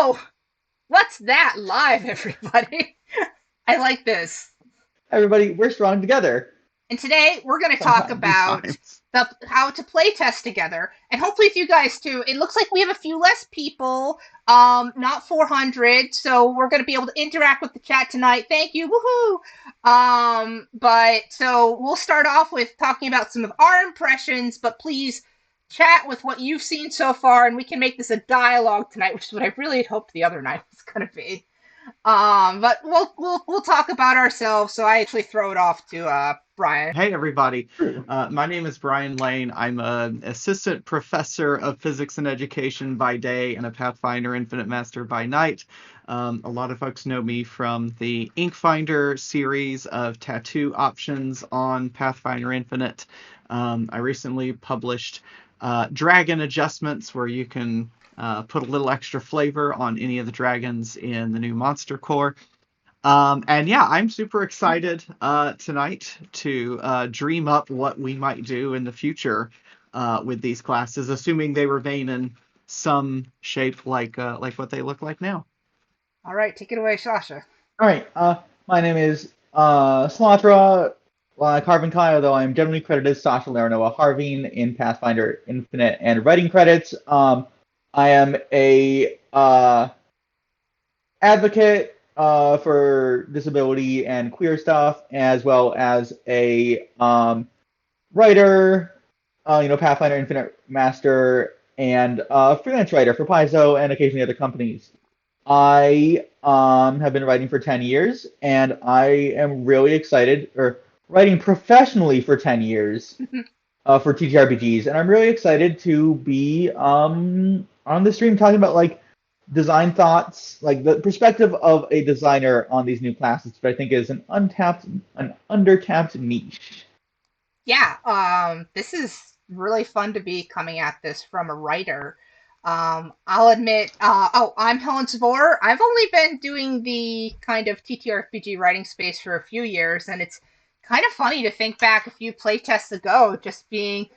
Whoa! What's that? Live, everybody. I like this. Everybody, we're strong together. And today we're going to talk Sometimes. about Sometimes. how to play test together, and hopefully, if you guys too. It looks like we have a few less people, not 400, so we're going to be able to interact with the chat tonight. Thank you, woohoo! But so we'll start off with talking about some of our impressions, but please chat with what you've seen so far, and we can make this a dialogue tonight, which is what I really had hoped the other night was going to be. But we'll talk about ourselves. So I actually throw it off to Brian. Hey, everybody. My name is Brian Lane. I'm an assistant professor of physics and education by day and a Pathfinder Infinite Master by night. A lot of folks know me from the Inkfinder series of tattoo options on Pathfinder Infinite. I recently published Dragon Adjustments, where you can put a little extra flavor on any of the dragons in the new Monster Core. And yeah, I'm super excited tonight to dream up what we might do in the future with these classes, assuming they remain in some shape like what they look like now. All right, take it away, Sasha. All right. My name is Slatra, like Harving Kai, although I'm generally credited as Sasha Laraona Harving in Pathfinder Infinite and writing credits. I am a advocate for disability and queer stuff, as well as a writer, Pathfinder Infinite Master, and freelance writer for Paizo and occasionally other companies. I have been writing for 10 years, and I am really excited, or writing professionally for 10 years for TTRPGs, and I'm really excited to be on the stream talking about like design thoughts, like the perspective of a designer on these new classes, which I think is an undertapped niche. Yeah, this is really fun to be coming at this from a writer. I'll admit, I'm Helen Savore. I've only been doing the kind of TTRPG writing space for a few years, and it's kind of funny to think back a few playtests ago, just being,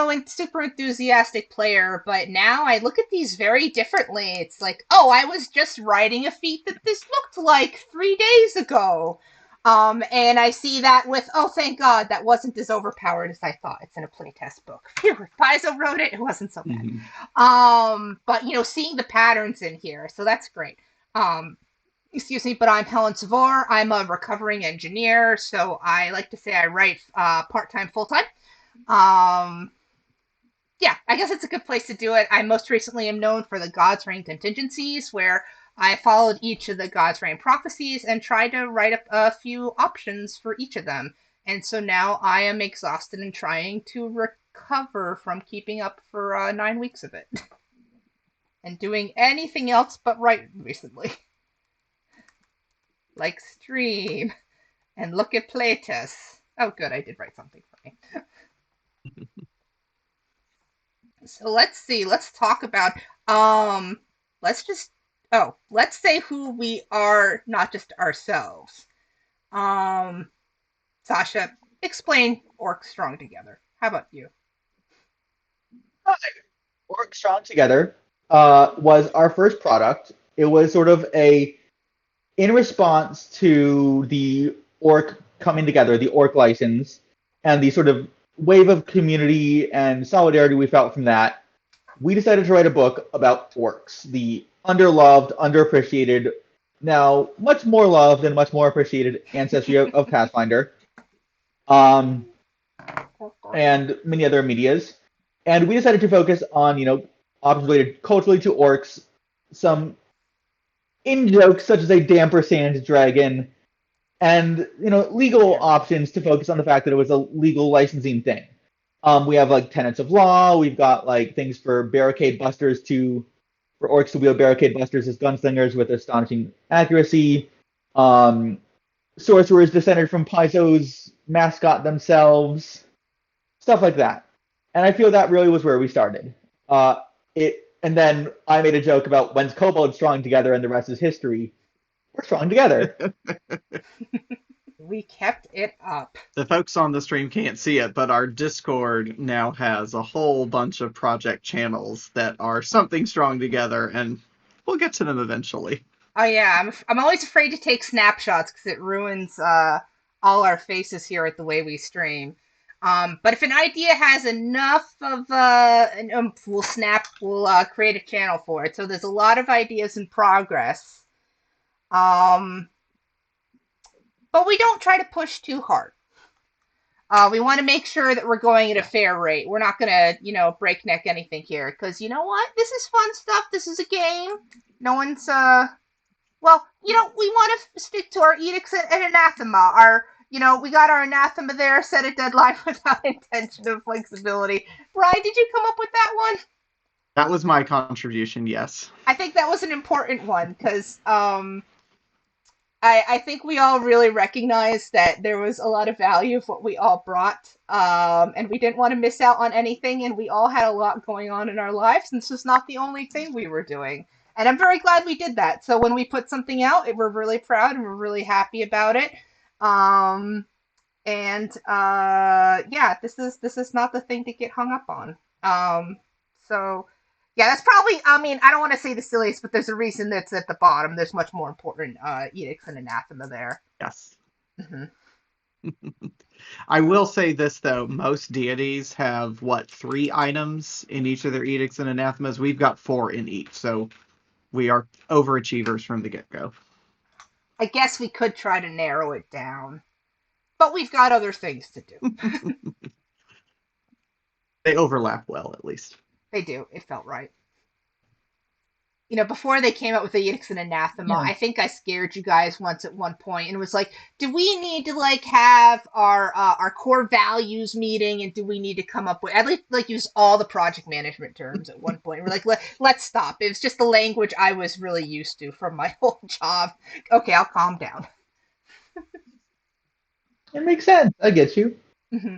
and super enthusiastic player, but now I look at these very differently. It's like, I was just writing a feat that this looked like 3 days ago. And I see that with, thank God, that wasn't as overpowered as I thought. It's in a playtest book. Phew, if Paizo wrote it, it wasn't so bad. But, seeing the patterns in here, so that's great. Excuse me, but I'm Helen Savore. I'm a recovering engineer, so I like to say I write part-time, full-time. Yeah, I guess it's a good place to do it. I most recently am known for the God's Reign contingencies, where I followed each of the God's Reign prophecies and tried to write up a few options for each of them. And so now I am exhausted and trying to recover from keeping up for 9 weeks of it. And doing anything else but write recently. Like stream and look at playtests. Oh, good, I did write something funny. So let's see. Let's talk about. Let's say who we are, not just ourselves. Sasha, explain Orc Strong Together. How about you? Hi. Orc Strong Together was our first product. It was sort of in response to the Orc coming together, the Orc license, and the sort of wave of community and solidarity we felt from that. We decided to write a book about orcs, the underloved, underappreciated, now much more loved and much more appreciated ancestry of Pathfinder, and many other medias. And we decided to focus on, options related culturally to orcs, some in-jokes such as a damper sand dragon, and legal options to focus on the fact that it was a legal licensing thing. We have like tenets of law. We've got like things for barricade busters for orcs to wield barricade busters as gunslingers with astonishing accuracy. Sorcerers descended from Paizo's mascot themselves, stuff like that. And I feel that really was where we started. And then I made a joke about when's Kobold strong together, and the rest is history. We're strong together. We kept it up. The folks on the stream can't see it, but our Discord now has a whole bunch of project channels that are something strong together, and We'll get to them eventually. Oh yeah, I'm always afraid to take snapshots because it ruins all our faces here at the way we stream. But if an idea has enough of an oomph, we'll create a channel for it. So there's a lot of ideas in progress. Um, but we don't try to push too hard. We want to make sure that we're going at a fair rate. We're not going to, breakneck anything here because you know what? This is fun stuff. This is a game. No one's well, we want to stick to our edicts and anathema. We got our anathema there, set a deadline without intention of flexibility. Brian, did you come up with that one? That was my contribution, yes. I think that was an important one because I think we all really recognized that there was a lot of value of what we all brought, and we didn't want to miss out on anything, and we all had a lot going on in our lives, and this was not the only thing we were doing. And I'm very glad we did that. So when we put something out, we're really proud and we're really happy about it. Yeah, this is not the thing to get hung up on. So yeah, that's probably. I mean, I don't want to say the silliest, but there's a reason that's at the bottom. There's much more important edicts and anathema there. Yes. Mm-hmm. I will say this though: most deities have 3 items in each of their edicts and anathemas. We've got 4 in each, so we are overachievers from the get-go. I guess we could try to narrow it down, but we've got other things to do. They overlap well, at least. They do. It felt right. Before they came out with the edicts and anathema, Yeah. I think I scared you guys once at one point, and it was like, do we need to have our core values meeting, and do we need to come up with at least use all the project management terms at one point? We're like, let's stop. It was just the language I was really used to from my whole job. Okay, I'll calm down. It makes sense. I get you. Mm-hmm.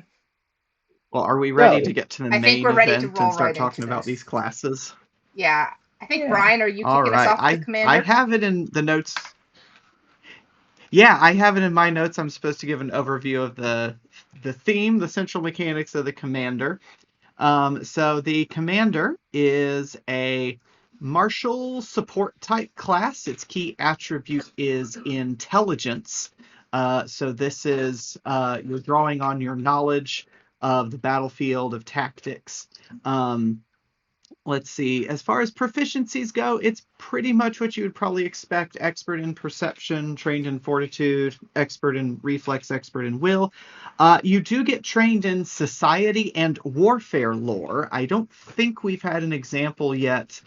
Well, are we ready So, to get to the I think main we're ready to event roll and start right talking into about this. these classes? Yeah, I think Yeah. Brian, are you All kicking us right. off with the commander? I have it in the notes. Yeah, I have it in my notes. I'm supposed to give an overview of the theme, the central mechanics of the commander. So the commander is a martial support type class. Its key attribute is intelligence. So this is you're drawing on your knowledge of the battlefield, of tactics. Let's see. As far as proficiencies go, it's pretty much what you would probably expect. Expert in perception, trained in fortitude, expert in reflex, expert in will. You do get trained in society and warfare lore. I don't think we've had an example yet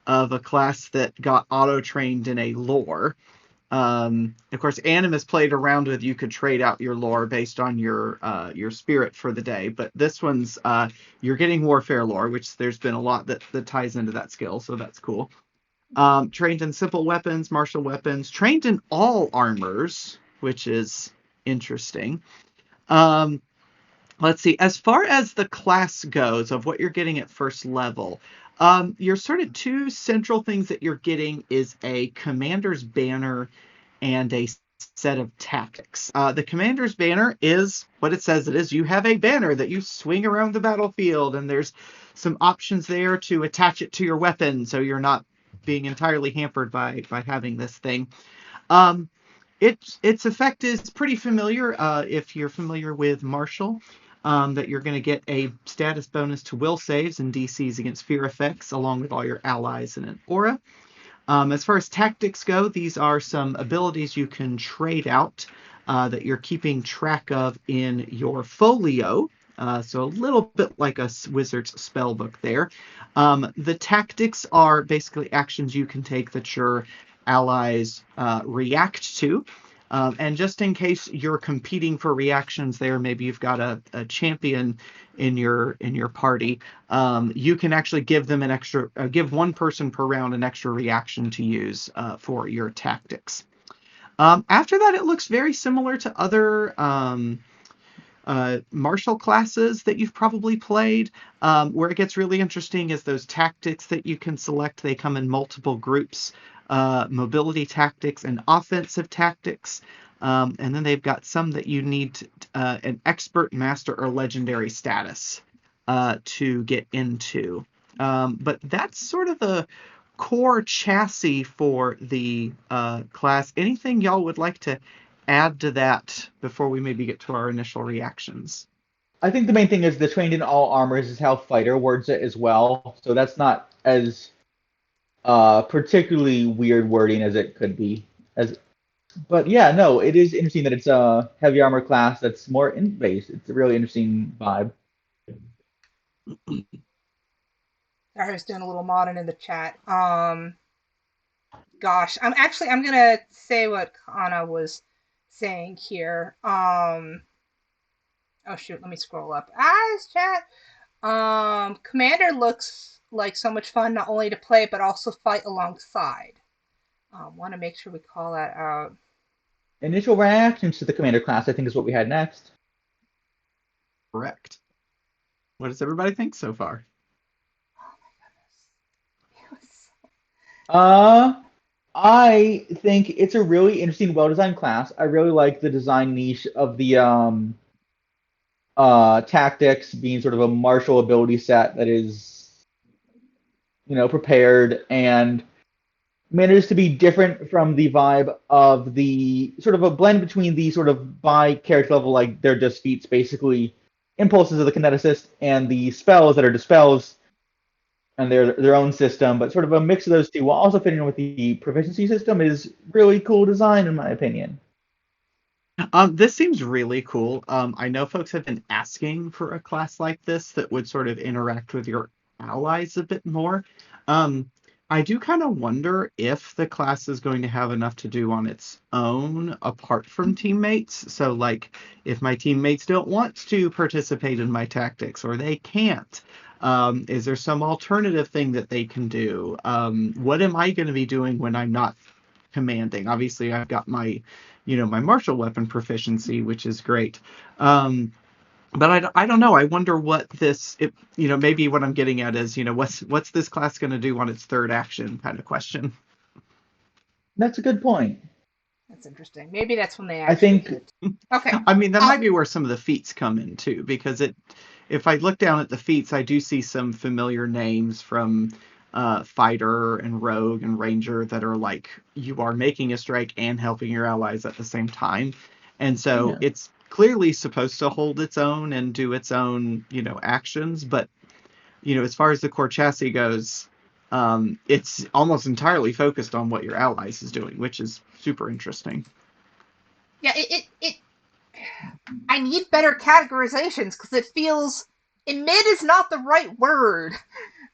of a class that got auto-trained in a lore. Of course, Animus played around with you could trade out your lore based on your spirit for the day, but this one's you're getting warfare lore, which there's been a lot that ties into that skill, so that's cool. Trained in simple weapons, martial weapons, trained in all armors, which is interesting. Let's see. As far as the class goes of what you're getting at first level, your sort of 2 central things that you're getting is a commander's banner and a set of tactics. The commander's banner is what it says it is. You have a banner that you swing around the battlefield, and there's some options there to attach it to your weapon, so you're not being entirely hampered by having this thing. Its effect is pretty familiar if you're familiar with martial. That you're going to get a status bonus to will saves and DCs against fear effects, along with all your allies and an aura. As far as tactics go, these are some abilities you can trade out that you're keeping track of in your folio. So a little bit like a wizard's spell book there. The tactics are basically actions you can take that your allies react to. And just in case you're competing for reactions there, maybe you've got a champion in your party, you can actually give them give one person per round an extra reaction to use for your tactics. After that, it looks very similar to other martial classes that you've probably played. Where it gets really interesting is those tactics that you can select. They come in multiple groups. Mobility tactics and offensive tactics. And then they've got some that you need an expert, master, or legendary status to get into. But that's sort of the core chassis for the class. Anything y'all would like to add to that before we maybe get to our initial reactions? I think the main thing is the trained in all armors is how Fighter words it as well. So that's not as particularly weird wording as it could be. But yeah, no, it is interesting that it's a heavy armor class that's more int based. It's a really interesting vibe. I was doing a little modding in the chat. Gosh, I'm gonna say what Kana was saying here. Oh shoot, let me scroll up. It's chat. Commander looks like so much fun, not only to play but also fight alongside. Want to make sure we call that out. Initial reactions to the Commander class, I think, is what we had next. Correct. What does everybody think so far? Oh my goodness. I think it's a really interesting, well-designed class. I really like the design niche of the tactics being sort of a martial ability set that is, prepared and manages to be different from the vibe of the sort of a blend between the sort of by character level, like they're just feats, basically impulses of the kineticist, and the spells that are dispels and their own system, but sort of a mix of those two while also fitting in with the proficiency system is really cool design in my opinion. This seems really cool. I know folks have been asking for a class like this that would sort of interact with your allies a bit more. I do kind of wonder if the class is going to have enough to do on its own apart from teammates. So, like, if my teammates don't want to participate in my tactics or they can't, is there some alternative thing that they can do? What am I going to be doing when I'm not commanding? Obviously, I've got my martial weapon proficiency, which is great. But I don't know. I wonder what maybe what I'm getting at is, what's this class going to do on its third action kind of question. That's a good point. That's interesting. Maybe that's when they actually Okay. I mean, that might be where some of the feats come in too, because if I look down at the feats, I do see some familiar names from Fighter and Rogue and Ranger that are like, you are making a strike and helping your allies at the same time. And so it's clearly supposed to hold its own and do its own, actions. But, as far as the core chassis goes, it's almost entirely focused on what your allies is doing, which is super interesting. Yeah, I need better categorizations because it feels mid is not the right word,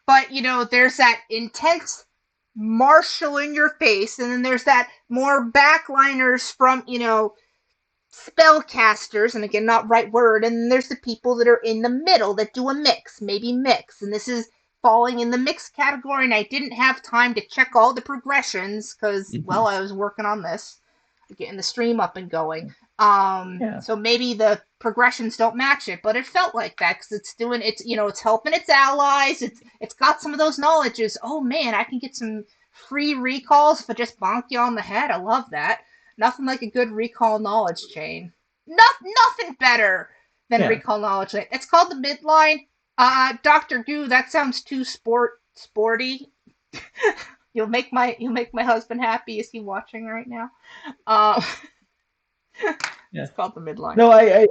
but there's that intense martial in your face, and then there's that more backliners from spellcasters, and again, not right word, and then there's the people that are in the middle that do a mix, and this is falling in the mix category, and I didn't have time to check all the progressions because, well, I was working on this, getting the stream up and going. So maybe the progressions don't match it, but it felt like that because it's helping its allies. It's got some of those knowledges. Oh man, I can get some free recalls if I just bonk you on the head. I love that. Nothing like a good recall knowledge chain. Nothing better than recall knowledge chain. It's called the midline. Dr. Goo, that sounds too sporty. You'll make my husband happy. Is he watching right now? It's called the midline. No, I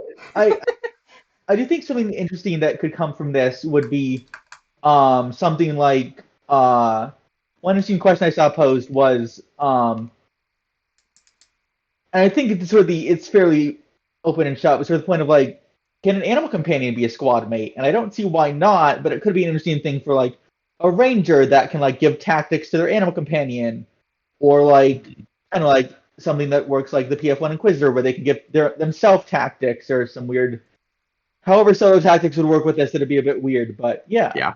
do think something interesting that could come from this would be something like one interesting question I saw posed was and I think it's fairly open and shut, but sort of the point of like, can an animal companion be a squad mate? And I don't see why not, but it could be an interesting thing for like a ranger that can like give tactics to their animal companion, or like kind of like something that works like the PF1 Inquisitor, where they can give themselves tactics or some weird. However, solo tactics would work with this, it'd be a bit weird, but yeah. Yeah.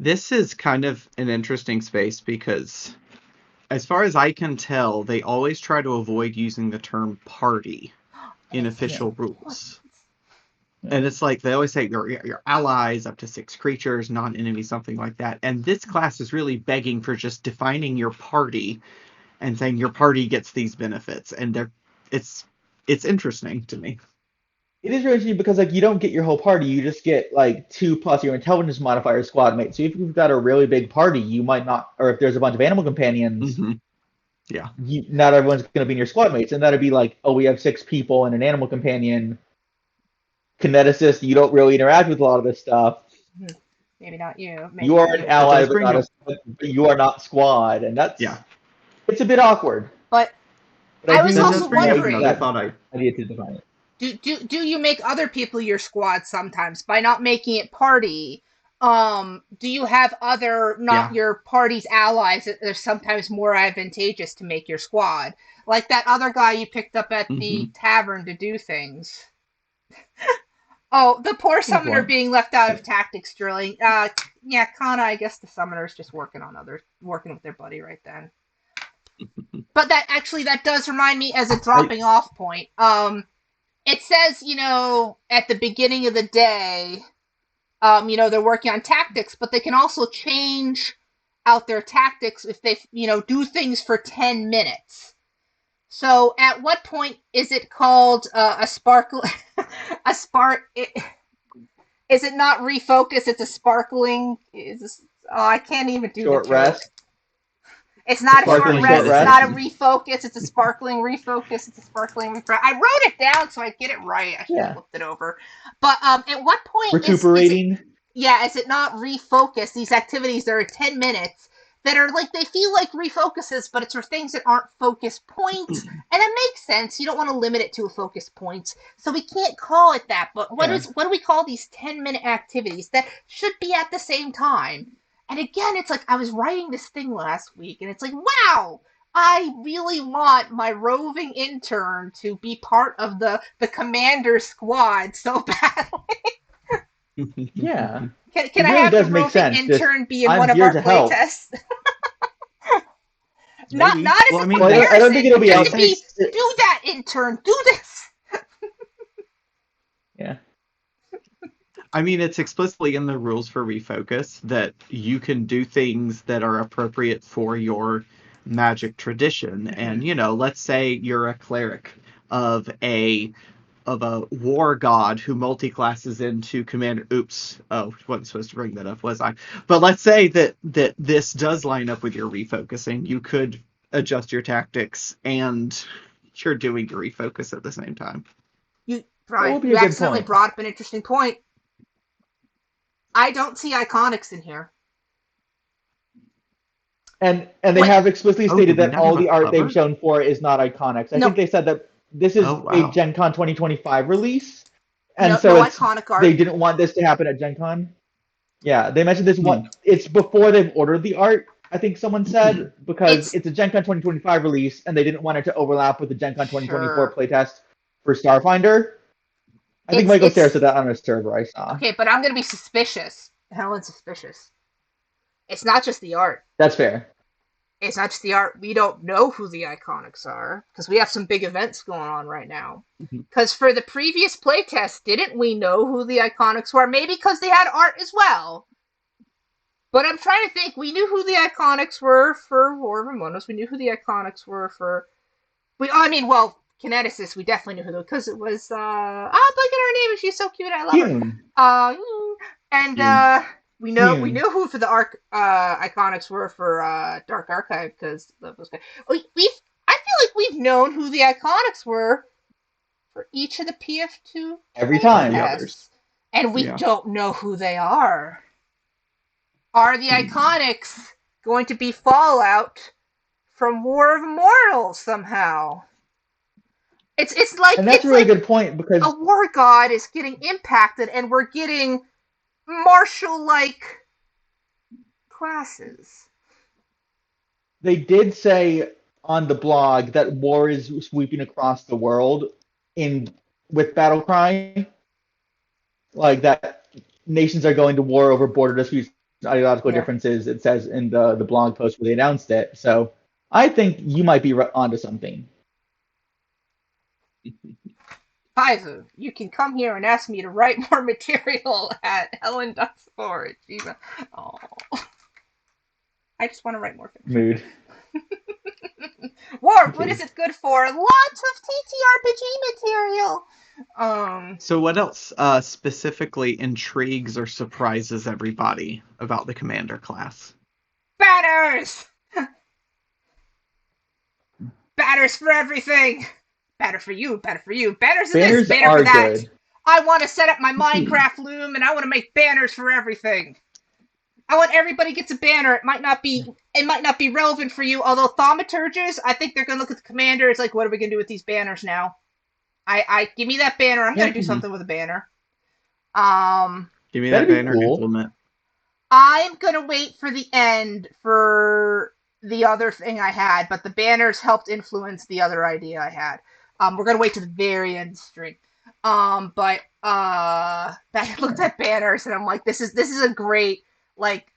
This is kind of an interesting space because, as far as I can tell, they always try to avoid using the term party in official rules. And it's like they always say your allies, up to 6 creatures, non-enemy, something like that. And this class is really begging for just defining your party and saying your party gets these benefits. And it's interesting to me. It is really interesting because like you don't get your whole party, you just get like 2 plus your intelligence modifier squad mate. So if you've got a really big party, you might not, or if there's a bunch of animal companions, Hmm. Yeah. not everyone's going to be in your squad mates, and that'd be like, oh, we have 6 people and an animal companion. Kineticist, you don't really interact with a lot of this stuff. Maybe not you. Maybe You are not an you. ally, does but bring not up. but you are not squad, and Yeah. it's a bit awkward. But But I I do was That also does bring up like another wondering, that thought. idea to define it. do you make other people your squad sometimes by not making it party? Do you have other not Yeah. your party's allies that are sometimes more advantageous to make your squad? Like that other guy you picked up at Hmm. the tavern to do things. Oh, the poor Good summoner point. being left out of tactics drilling. Yeah, Kana, I guess the summoner's just working with their buddy right then. But that does remind me as a I dropping off point. It says, at the beginning of the day, they're working on tactics, but they can also change out their tactics if they, do things for 10 minutes. So at what point is it called a sparkle, a spark? Is it not refocus? It's a sparkling. I can't even do the short joke. rest, It's a not a short sparkling rest. short It's rest. not a refocus. It's a sparkling refocus. It's a sparkling refresh. I wrote it down so I get it right. I should have Yeah, looked it over. But at what point is it? recuperating. Yeah, is it not refocus? These activities that are 10 minutes that are like they feel like refocuses, but it's for things that aren't focus points, and it makes sense. You don't want to limit it to a focus point, so we can't call it that. But Yeah. what do we call these 10-minute activities that should be at the same time? And again, it's like I was writing this thing last week, and it's like, wow, I really want my roving intern to be part of the commander squad so badly. Yeah, Can it I really have the does make roving sense. Just intern be in I'm one of here our to help. playtests? not Maybe. not as Well, a I mean, Well, I don't think comparison, it'll but be just out. to be besides, do that intern, do this. Yeah. I mean, it's explicitly in the rules for refocus that you can do things that are appropriate for your magic tradition. Mm-hmm. And, let's say you're a cleric of a war god who multi-classes into commander. Oops. Oh, wasn't supposed to bring that up, was I? But let's say that this does line up with your refocusing. You could adjust your tactics and you're doing your refocus at the same time. You That Brian, would be you a good accidentally point. brought up an interesting point. I don't see iconics in here. And they Wait, have explicitly Oh, do stated we that not all have a the art they've cover? shown for it is not iconics. I no, think they said that this is Oh, a wow. Gen Con 2025 release, and no, so no it's iconic they art. didn't want this to happen at Gen Con. Yeah, they mentioned this Hmm. one. It's before they've ordered the art. I think someone Hmm. said because It's it's a Gen Con 2025 release, and they didn't want it to overlap with the Gen Con 2024 sure. playtest for Starfinder. I think It's Michael Sarah it's said that on a server I saw. okay, but I'm gonna be suspicious. Helen's suspicious. It's not just the art. That's fair. It's not just the art. We don't know who the iconics are because we have some big events going on right now. Because for the previous playtest, didn't we know who the iconics were? Maybe because they had art as well. But I'm trying to think. We knew who the iconics were for War of Ramonos. We knew who the iconics were for. Kineticist. We definitely knew who because it was. Look at her name. She's so cute. I love her. Hune. Uh, and Hune. we Hune. know who for the iconics were for Dark Archive because that was good. I feel like we've known who the iconics were for each of the PF2 Every All the time. others. playtests, and we Yeah. don't know who they are. Are the Hmm. iconics going to be Fallout from War of Immortals somehow? It's like And that's a really good point a because war god is getting impacted, and we're getting martial-like classes. they did say on the blog that war is sweeping across the world in with BattleCry, like that nations are going to war over border disputes, ideological Yeah. differences. It says in the blog post where they announced it. So I think you might be onto something. Paizo, you can come here and ask me to write more material at Helen Savore. Oh, I just want to write more fiction. Mood. Warp, what Okay. is it good for? Lots of TTRPG material. So what else specifically intrigues or surprises everybody about the commander class? Banners! Banners for everything! Banner for you, banner for you, banners for this, Banners banner for are that. good. I want to set up my Minecraft loom and I want to make banners for everything. I want everybody gets a banner. It might not be relevant for you, although thaumaturges, I think they're gonna look at the commander. It's like, what are we gonna do with these banners now? I give me that banner. I'm Yeah, gonna do Hmm. something with a banner. Um, Give me that that'd be banner cool. implement. I'm gonna wait for the end for the other thing I had, but the banners helped influence the other idea I had. We're gonna wait to the very end stream. But I looked at banners and I'm like, this is a great like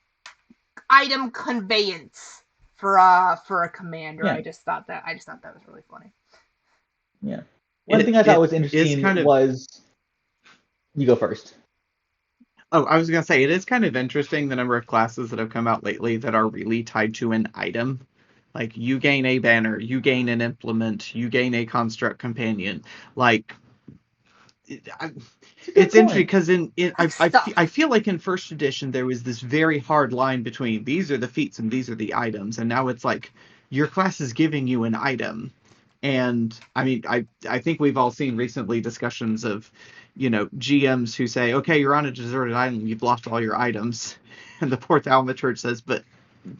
item conveyance for a commander. Yeah, I just thought that was really funny. yeah. One It thing I thought it was is interesting kind of was you go first. Oh, I was gonna say it is kind of interesting the number of classes that have come out lately that are really tied to an item. Like you gain a banner, you gain an implement, you gain a construct companion. Like I, It's a good it's interesting point. because Like I stuff. feel like in first edition there was this very hard line between these are the feats and these are the items, and now it's like your class is giving you an item. And I mean, I think we've all seen recently discussions of, GMs who say, okay, you're on a deserted island, you've lost all your items, and the poor thaumaturge says, but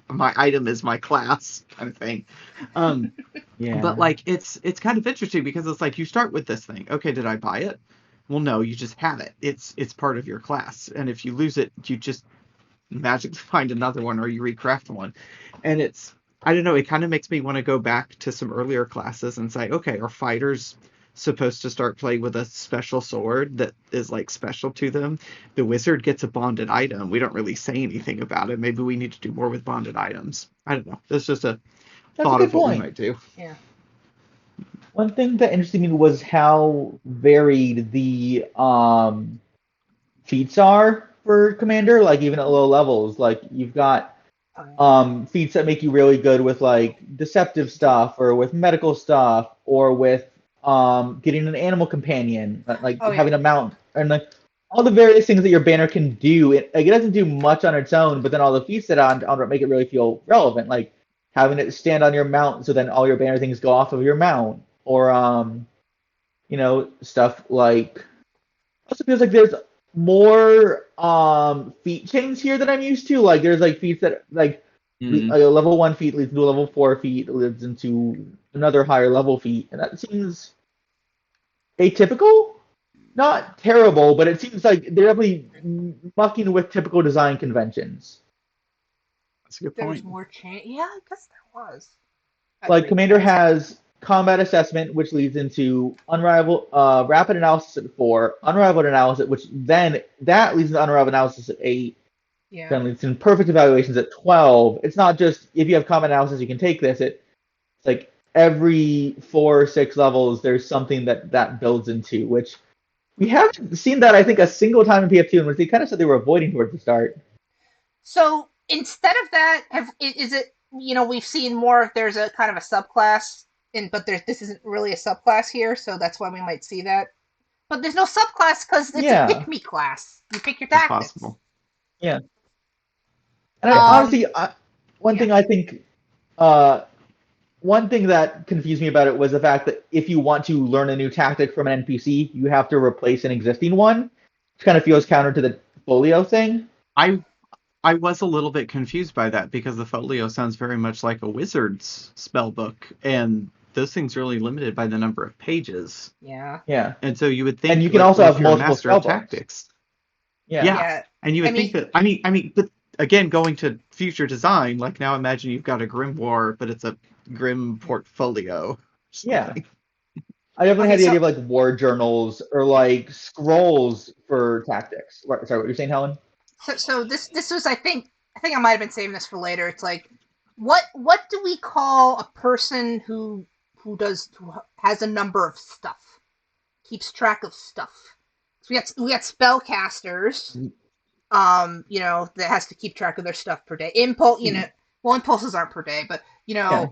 my item is my class, kind of thing. Um, but Yeah. like it's kind of interesting because it's like you start with this thing. Okay, did I buy it? Well, no, you just have it. It's part of your class, and if you lose it, you just magically find another one or you recraft one. And I don't know, it kind of makes me want to go back to some earlier classes and say, okay, are fighters supposed to start playing with a special sword that is like special to them? The wizard gets a bonded item. We don't really say anything about it. Maybe we need to do more with bonded items. I don't know. That's just a That's a thought good of what we point. might do. Yeah. One thing that interested me was how varied the feats are for Commander, like even at low levels. Like you've got Okay. feats that make you really good with like deceptive stuff or with medical stuff or with getting an animal companion, like Oh yeah. having a mount and like all the various things that your banner can do. It doesn't do much on its own, but then all the feats that on it make it really feel relevant, like having it stand on your mount so then all your banner things go off of your mount or stuff like also feels like there's more feat chains here than I'm used to. Like there's like feats that like Mm. a level one feat leads to a level four feat leads into another higher level feat, and that seems atypical. Not terrible, but it seems like they're definitely mucking with typical design conventions. That's a good There was point. more change. Yeah, I guess there was. Like Agreed, Commander guys. has combat assessment, which leads into unrivaled rapid analysis at 4, unrivaled analysis, which then that leads into unrivaled analysis at 8, Yeah. then leads in perfect evaluations at 12. It's not just if you have combat analysis you can take this. It's like every 4 or 6 levels there's something that builds into, which we haven't seen that I think a single time in PF2, and which they kind of said they were avoiding towards the start. So instead of that, is it? We've seen more. If there's a kind of a subclass, but this isn't really a subclass here, so that's why we might see that. But there's no subclass because it's a pick Yeah, me class. You pick your It's tactics. possible. yeah. And I Yeah. Um. honestly, one Yeah. thing I think, uh, one thing that confused me about it was the fact that if you want to learn a new tactic from an NPC, you have to replace an existing one, which kind of feels counter to the folio thing. I I was a little bit confused by that because the folio sounds very much like a wizard's spell book, and those things are really limited by the number of pages. Yeah. Yeah, And so you would and think, you can like, also well, if have you're a multiple master of spell books. tactics, Yeah, yeah, Yeah. and you I would think mean, that. But again, going to future design, like now imagine you've got a grimoire, but it's a grim portfolio or yeah. something. I definitely okay. had the So idea of like war journals or like scrolls for tactics. Sorry, what you're saying, Helen? this was I think I might have been saving this for later. It's like what do we call a person who has a number of stuff, keeps track of stuff? So we got spellcasters, that has to keep track of their stuff per day. Impulse, well, impulses aren't per day, but Yeah,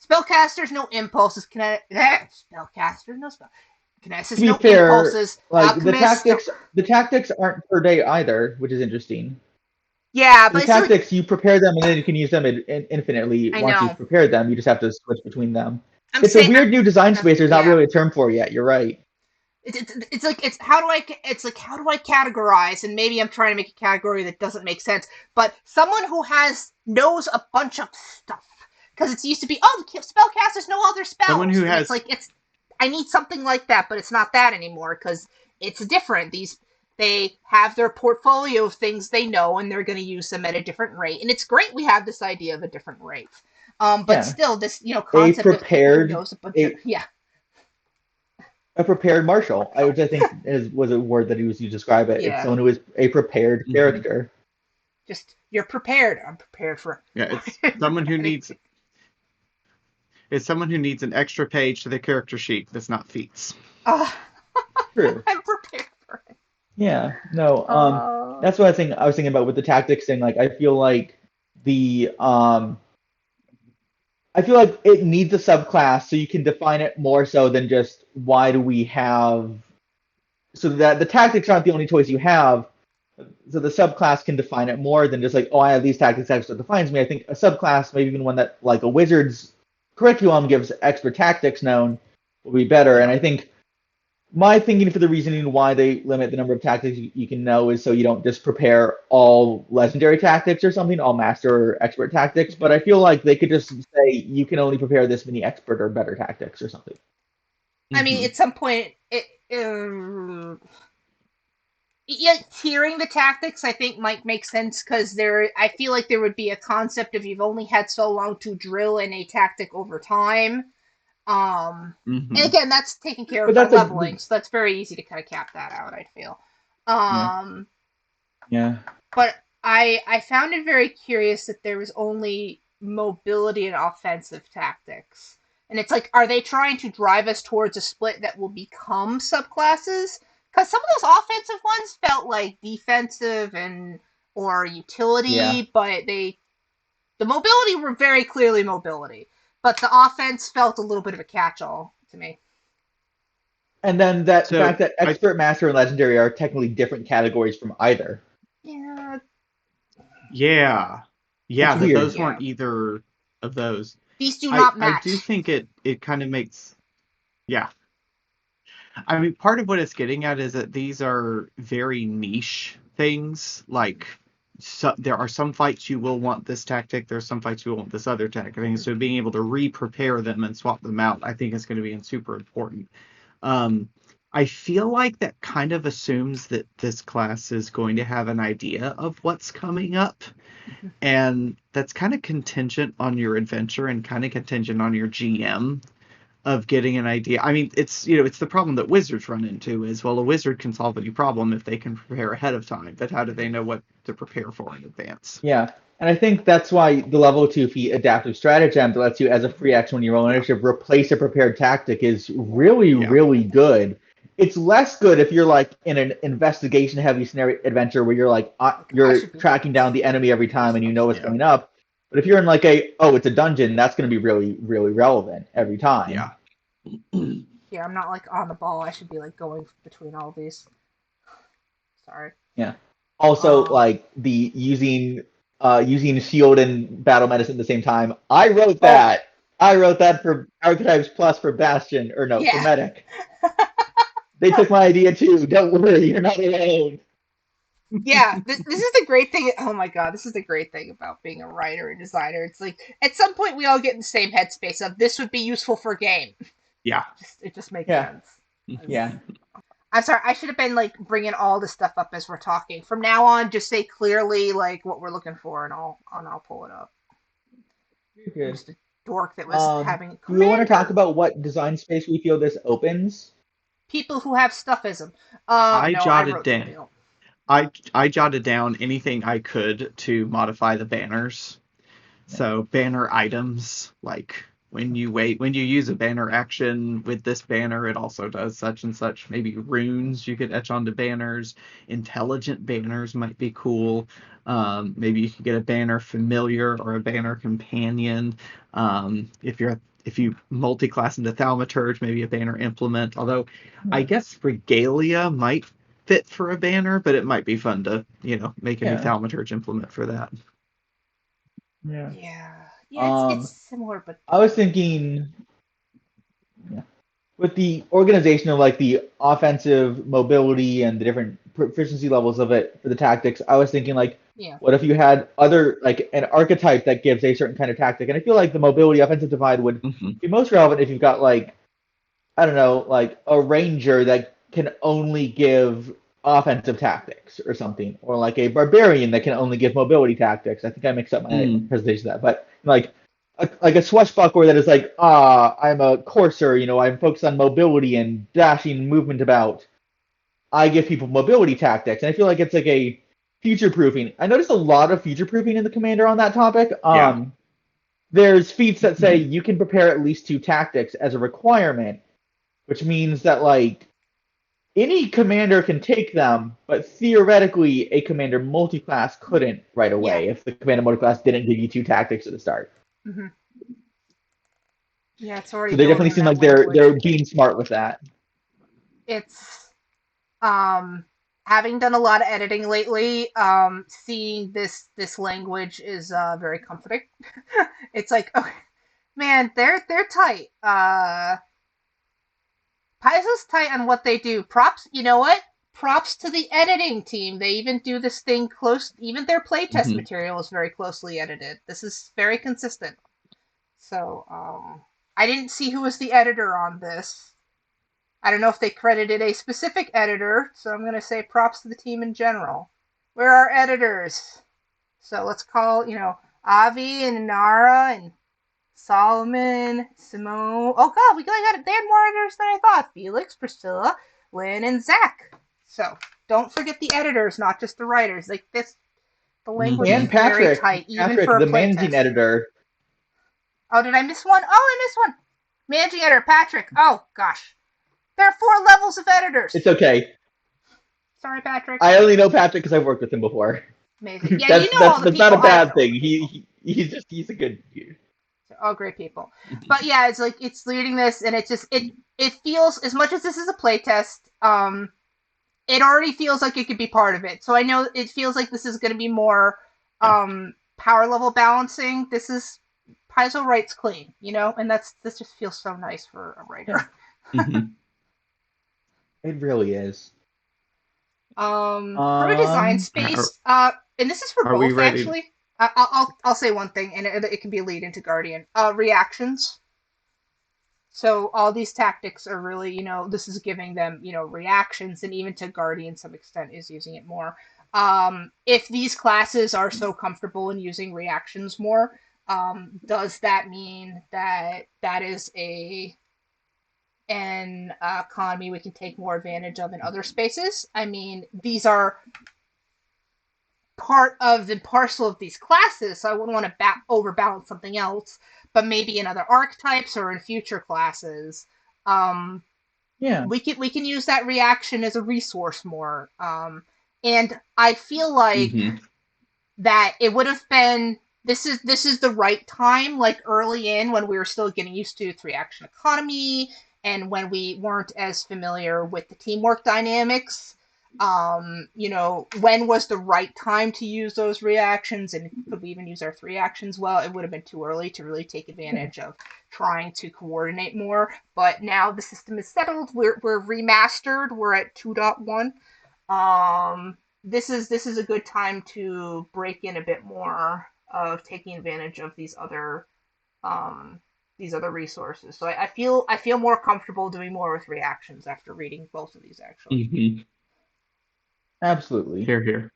Spellcasters, no impulses. Spellcasters, no spell. To Kinesis, be no fair, impulses. like Alchemists, no. the tactics aren't per day either, which is interesting. Yeah, The but it's like tactics, you prepare them and then you can use them infinitely I once you've know. prepared them. You just have to switch between them. I'm It's a saying, weird new design space. There's not yeah. really a term for it yet. You're right. It's like it's like how do I categorize? And maybe I'm trying to make a category that doesn't make sense. But someone who knows a bunch of stuff because it's used to be spellcasters know all their Someone spells, who and it's has like it's I need something like that, but it's not that anymore because it's different. They have their portfolio of things they know, and they're going to use them at a different rate. And it's great we have this idea of a different rate. But Yeah. still, this A concept of people who prepared knows a bunch of a yeah. a prepared marshal, which I think was a word that he was used to describe it. It's Yeah. someone who is a prepared character. Just you're prepared. I'm prepared for. Yeah, it's someone who needs an extra page to the character sheet that's not feats. True. I'm prepared for it. Yeah. No. Uh, That's what I was thinking about with the tactics thing. Like, I feel like the I feel like it needs a subclass so you can define it more so than just why do we have, so that the tactics aren't the only choice you have. So the subclass can define it more than just like, oh, I have these tactics, that's what defines me. I think a subclass, maybe even one that like a wizard's curriculum gives expert tactics known, will be better. And I think my thinking for the reasoning why they limit the number of tactics you can know is so you don't just prepare all legendary tactics or something, all master or expert tactics. But I feel like they could just say you can only prepare this many expert or better tactics or something. I mean, at some point, yeah, tiering the tactics I think might make sense because I feel like there would be a concept of you've only had so long to drill in a tactic over time. And again, that's taken care of But by that's leveling, so that's very easy to kind of cap that out. I feel. Yeah. But I found it very curious that there was only mobility and offensive tactics. And it's like, are they trying to drive us towards a split that will become subclasses? Because some of those offensive ones felt like defensive and or utility, Yeah. but the mobility were very clearly mobility. But the offense felt a little bit of a catch-all to me. And then the So fact that expert, master, and legendary are technically different categories from either. Yeah. yeah, It's that weird. those weren't either of those. These do not I match. do think it kind of makes, yeah. I mean, part of what it's getting at is that these are very niche things. Like, there are some fights you will want this tactic. There are some fights you will want this other tactic. And so being able to re-prepare them and swap them out, I think is going to be super important. I feel like that kind of assumes that this class is going to have an idea of what's coming up. And that's kind of contingent on your adventure and kind of contingent on your GM of getting an idea. I mean, it's the problem that wizards run into is, well, a wizard can solve any problem if they can prepare ahead of time, but how do they know what to prepare for in advance? Yeah. And I think that's why the level 2 feat adaptive stratagem that lets you, as a free action when you roll initiative, replace a prepared tactic is really, really good. It's less good if you're like in an investigation heavy scenario adventure where you're like you're tracking down the enemy every time and you know what's coming up. But if you're in like it's a dungeon, that's going to be really, really relevant every time. Yeah. Yeah, I'm not like on the ball. I should be like going between all these. Sorry. Yeah. Also, like the using shield and battle medicine at the same time. I wrote that. I wrote that for Archetypes Plus for Bastion, for Medic. They took my idea too. Don't worry, you're not alone. Yeah, this is the great thing. Oh my god, this is the great thing about being a writer and designer. It's like at some point we all get in the same headspace of this would be useful for a game. Yeah. It just makes sense. Yeah. I'm sorry, I should have been like bringing all this stuff up as we're talking. From now on, just say clearly like what we're looking for, and I'll pull it up. Good. Just a dork that was having. Do we want to talk about what design space we feel this opens? People who have stuffism. I jotted down. I jotted down anything I could to modify the banners. So banner items like when you use a banner action with this banner, it also does such and such. Maybe runes you could etch onto banners. Intelligent banners might be cool. Maybe you could get a banner familiar or a banner companion. If you multi-class into thaumaturge, maybe a banner implement. Although I guess regalia might fit for a banner, but it might be fun to make a new thaumaturge implement for that. Yeah. Yeah, it's similar, but I was thinking with the organization of like the offensive mobility and the different proficiency levels of it for the tactics, I was thinking like, what if you had other like an archetype that gives a certain kind of tactic? And I feel like the mobility offensive divide would be most relevant if you've got like, I don't know, like a ranger that can only give offensive tactics or something, or like a barbarian that can only give mobility tactics. I think I mixed up my presentation of that, but like a swashbuckler that is like, I'm a courser, I'm focused on mobility and dashing movement about. I give people mobility tactics, and I feel like it's like a future proofing. I noticed a lot of future proofing in the commander on that topic. There's feats that say you can prepare at least 2 tactics as a requirement, which means that like any commander can take them, but theoretically a commander multiclass couldn't right away if the commander multiclass didn't give you 2 tactics at the start. Mm-hmm. Yeah, it's already. So they definitely seem like they're being smart with that. It's having done a lot of editing lately, seeing this language is very comforting. It's like, okay, man, they're tight. Paizo's tight on what they do. Props, you know what? Props to the editing team. They even do this thing close. Even their playtest material is very closely edited. This is very consistent. So, I didn't see who was the editor on this. I don't know if they credited a specific editor, so I'm going to say props to the team in general. Where are editors? So let's call, Avi and Nara and Solomon, Simone. Oh god, they had more editors than I thought. Felix, Priscilla, Lynn, and Zach. So don't forget the editors, not just the writers. Like this, the language is very tight, even for a the managing editor. Oh, did I miss one? Oh, I missed one. Managing editor, Patrick. Oh gosh, there are 4 levels of editors. It's okay. Sorry, Patrick. I only know Patrick because I've worked with him before. Amazing. Yeah, all the people. That's not a bad thing. He's a good dude. All great people. But yeah, it's like it's leading this, and it feels, as much as this is a playtest, it already feels like it could be part of it. So I know it feels like this is going to be more power level balancing. This is Paizo writes clean, and this just feels so nice for a writer. It really is. From a design space, and this is for both actually. I'll say one thing, and it can be a lead into Guardian. Reactions. So all these tactics are really, this is giving them, reactions, and even to Guardian, some extent, is using it more. If these classes are so comfortable in using reactions more, does that mean that is an economy we can take more advantage of in other spaces? I mean, these are part of the parcel of these classes, so I wouldn't want to overbalance something else, but maybe in other archetypes or in future classes, we can use that reaction as a resource more. And I feel like that it would have been, this is the right time, like early in when we were still getting used to 3-action economy and when we weren't as familiar with the teamwork dynamics. When was the right time to use those reactions, and could we even use our 3 actions? Well, it would have been too early to really take advantage of trying to coordinate more, but now the system is settled. We're remastered. We're at 2.1. This is a good time to break in a bit more of taking advantage of these other resources. So I feel more comfortable doing more with reactions after reading both of these, actually. Absolutely. Here.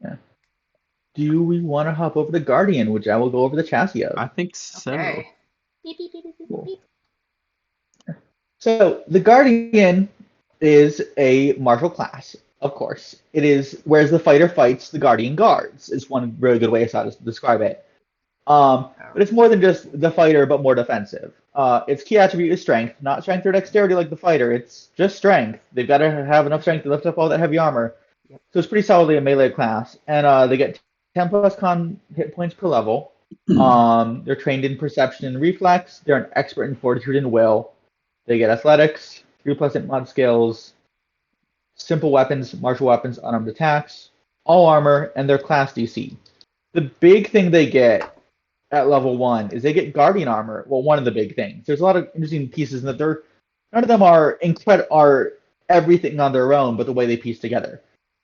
Yeah. Do we want to hop over the Guardian, which I will go over the chassis of? I think so. Okay. Beep, beep, beep, beep, beep, beep. So the Guardian is a martial class, of course. It is, whereas the fighter fights, the Guardian guards, is one really good way I saw to describe it. but it's more than just the fighter, but more defensive. Its key attribute is strength, not strength or dexterity like the fighter. It's just strength. They've got to have enough strength to lift up all that heavy armor. Yep. So it's pretty solidly a melee class, and they get 10 plus con hit points per level. They're trained in perception and reflex. They're an expert in fortitude and will. They get athletics, 3 plus hit mod skills, simple weapons, martial weapons, unarmed attacks, all armor, and their class DC. The big thing they get at level 1 is they get guardian armor. Well, one of the big things. There's a lot of interesting pieces in that none of them are everything on their own, but the way they piece together.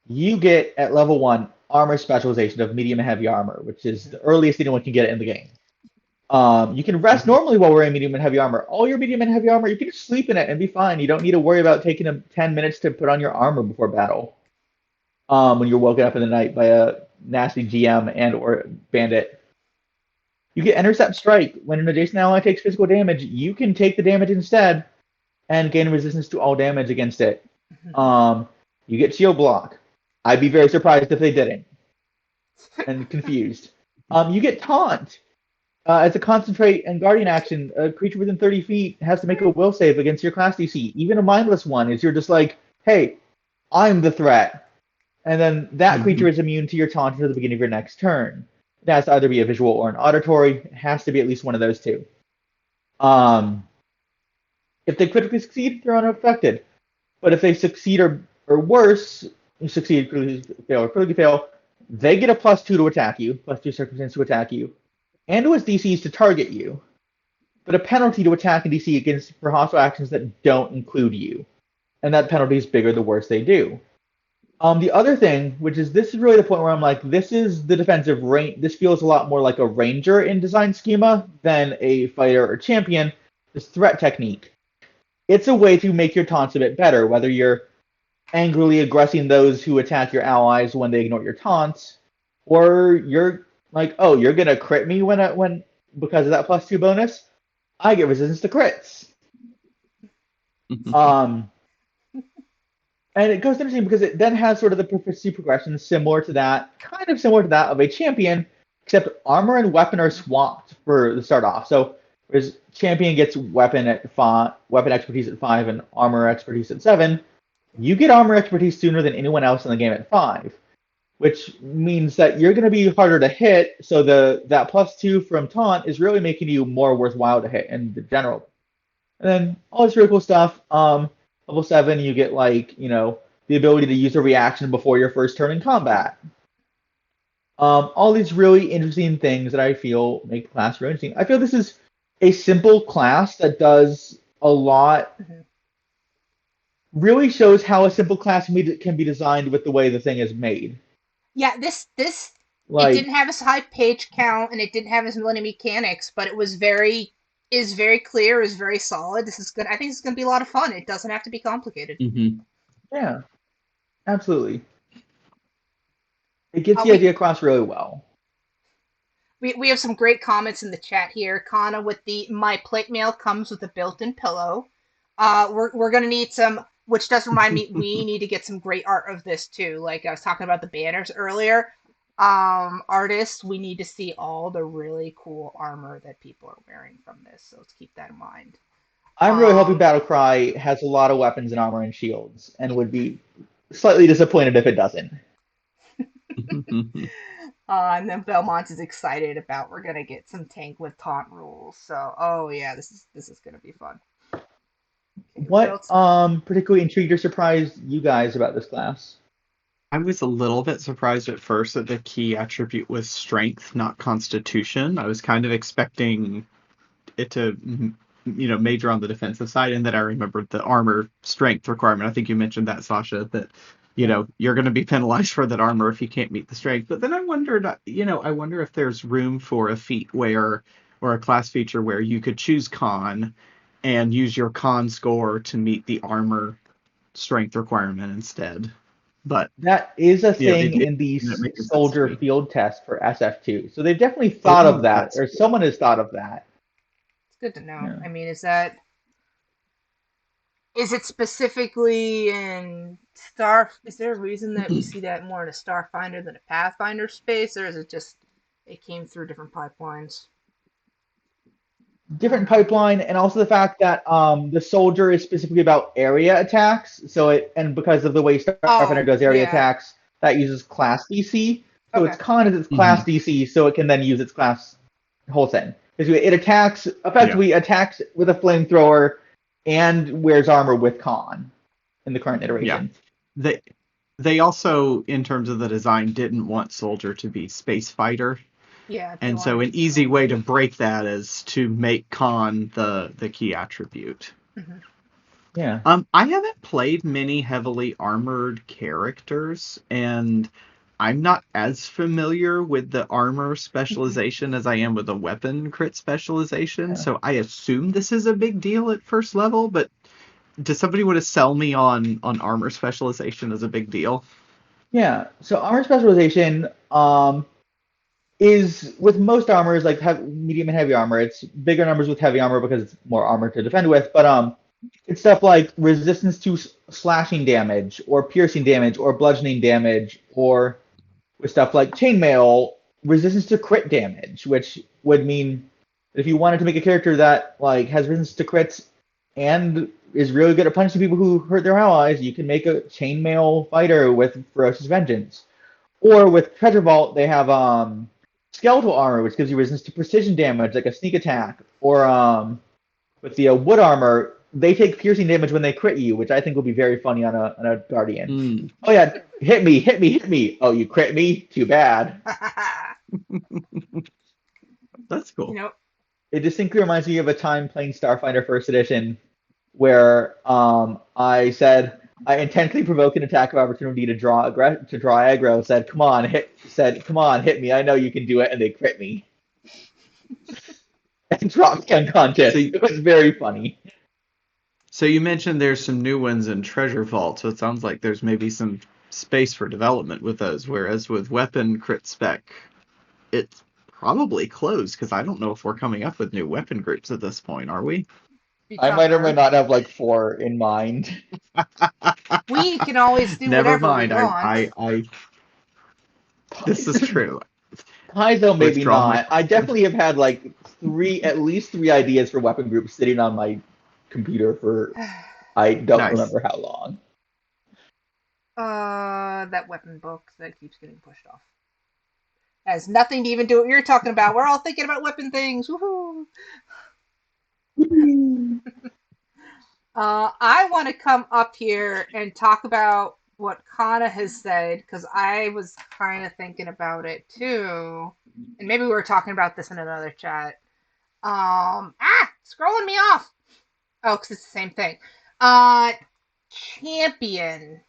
You get at level 1 armor specialization of medium and heavy armor, which is the earliest anyone can get it in the game. You can rest normally while wearing medium and heavy armor. All your medium and heavy armor, you can just sleep in it and be fine. You don't need to worry about taking 10 minutes to put on your armor before battle. When you're woken up in the night by a nasty GM and or bandit. You get intercept strike. When an adjacent ally takes physical damage, you can take the damage instead and gain resistance to all damage against it. You get shield block. I'd be very surprised if they didn't. And confused. You get taunt. As a concentrate and guardian action, a creature within 30 feet has to make a will save against your class DC. Even a mindless one is you're just like, hey, I'm the threat. And then that creature is immune to your taunt until the beginning of your next turn. It has to either be a visual or an auditory. It has to be at least one of those two. If they critically succeed, they're unaffected. But if they succeed or worse, succeed, critically fail, or critically fail, they get a +2 to attack you, +2 circumstance to attack you, and to its DCs to target you, but a penalty to attack and DC for hostile actions that don't include you. And that penalty is bigger the worse they do. The other thing, this is really the point where I'm like, this is the defensive range. This feels a lot more like a ranger in design schema than a fighter or champion. This threat technique. It's a way to make your taunts a bit better, whether you're angrily aggressing those who attack your allies when they ignore your taunts, or you're like, oh, you're gonna crit me when because of that +2 bonus. I get resistance to crits. And it goes interesting because it then has sort of the proficiency progression kind of similar to that of a champion, except armor and weapon are swapped for the start off. So whereas champion gets weapon expertise at 5 and armor expertise at 7, you get armor expertise sooner than anyone else in the game at 5, which means that you're going to be harder to hit. So that +2 from taunt is really making you more worthwhile to hit in the general. And then all this really cool stuff. Level 7, you get the ability to use a reaction before your first turn in combat. All these really interesting things that I feel make the class really interesting. I feel this is a simple class that does a lot. Really shows how a simple class can be designed with the way the thing is made. Yeah, this it didn't have as high page count and it didn't have as many mechanics, but it was very clear, is very solid. This is good. I think this is going to be a lot of fun. It doesn't have to be complicated. Yeah, absolutely. It gets the idea across really well. We have some great comments in the chat here. Kana with my plate mail comes with a built-in pillow. We're going to need some, which does remind me, we need to get some great art of this too. Like I was talking about the banners earlier. Artists, we need to see all the really cool armor that people are wearing from this, so let's keep that in mind. I'm really hoping BattleCry has a lot of weapons and armor and shields, and would be slightly disappointed if it doesn't. And then Belmont is excited about we're gonna get some tank with taunt rules. So, oh yeah, this is gonna be fun. Okay, what particularly intrigued or surprised you guys about this class? I was a little bit surprised at first that the key attribute was strength, not constitution. I was kind of expecting it to, major on the defensive side, and then I remembered the armor strength requirement. I think you mentioned that, Sasha, that, you're going to be penalized for that armor if you can't meet the strength. But then I wondered, I wonder if there's room for a feat or a class feature where you could choose con and use your con score to meet the armor strength requirement instead. But that is a thing in the soldier field test for SF2. So they've definitely thought of that, or someone has thought of that. It's good to know. Yeah. I mean, is it specifically in Star? Is there a reason that we see that more in a Starfinder than a Pathfinder space, or is it just it came through different pipelines? different pipeline, and also the fact that the soldier is specifically about area attacks. And because of the way Starfighter Oh, does area yeah. attacks, that uses class DC. So its Okay. con is its Hmm. class DC, so it can then use its class whole thing. Because it attacks effectively attacks with a flamethrower and wears armor with con in the current Yeah. iteration. They also, in terms of the design, didn't want soldier to be space fighter. Yeah, they And so wanted an to be easy way to soldier. break that is to make con the key attribute. Mhm. Yeah. I haven't played many heavily armored characters, and I'm not as familiar with the armor specialization as I am with the weapon crit specialization. Yeah. So I assume this is a big deal at first level, but does somebody want to sell me on armor specialization as a big deal? Yeah. So armor specialization is with most armors like medium and heavy armor. It's bigger numbers with heavy armor because it's more armor to defend with. But it's stuff like resistance to slashing damage, or piercing damage, or bludgeoning damage, or with stuff like chainmail, resistance to crit damage, which would mean that if you wanted to make a character that like has resistance to crits and is really good at punching people who hurt their allies, you can make a chainmail fighter with ferocious vengeance. Or with Treasure Vault, they have skeletal armor, which gives you resistance to precision damage, like a sneak attack. Or with the wood armor, they take piercing damage when they crit you, which I think will be very funny on a guardian. Mm, Oh yeah, hit me, hit me, hit me. Oh, you crit me? Too bad. that's You cool. know, It distinctly reminds me of a time playing Starfighter First Edition where I said I intentionally provoked an attack of opportunity to draw aggro. Said come on, hit me. I know you can do it, and they crit me and dropped me So unconscious. It was very funny. so you mentioned there's some new ones in Treasure Vault, so it sounds like there's maybe some space for development with those, whereas with weapon crit spec, it's probably closed because I don't know if we're coming up with new weapon groups at this point, are we? I might or might Become not have like four in mind. we can always do Never whatever we mind. want. This is true. Paizo, maybe Withdraw my not. I question. definitely have had like at least three ideas for weapon groups sitting on my computer for I don't Nice. remember how long. That weapon book that keeps getting pushed off has nothing to even do what you're talking about. We're all thinking about weapon things. Woohoo! I want to come up here and talk about what Kana has said because I was kind of thinking about it too, and maybe we were talking about this in another chat. Scrolling me off. Oh, because it's the same thing. Uh, Champion.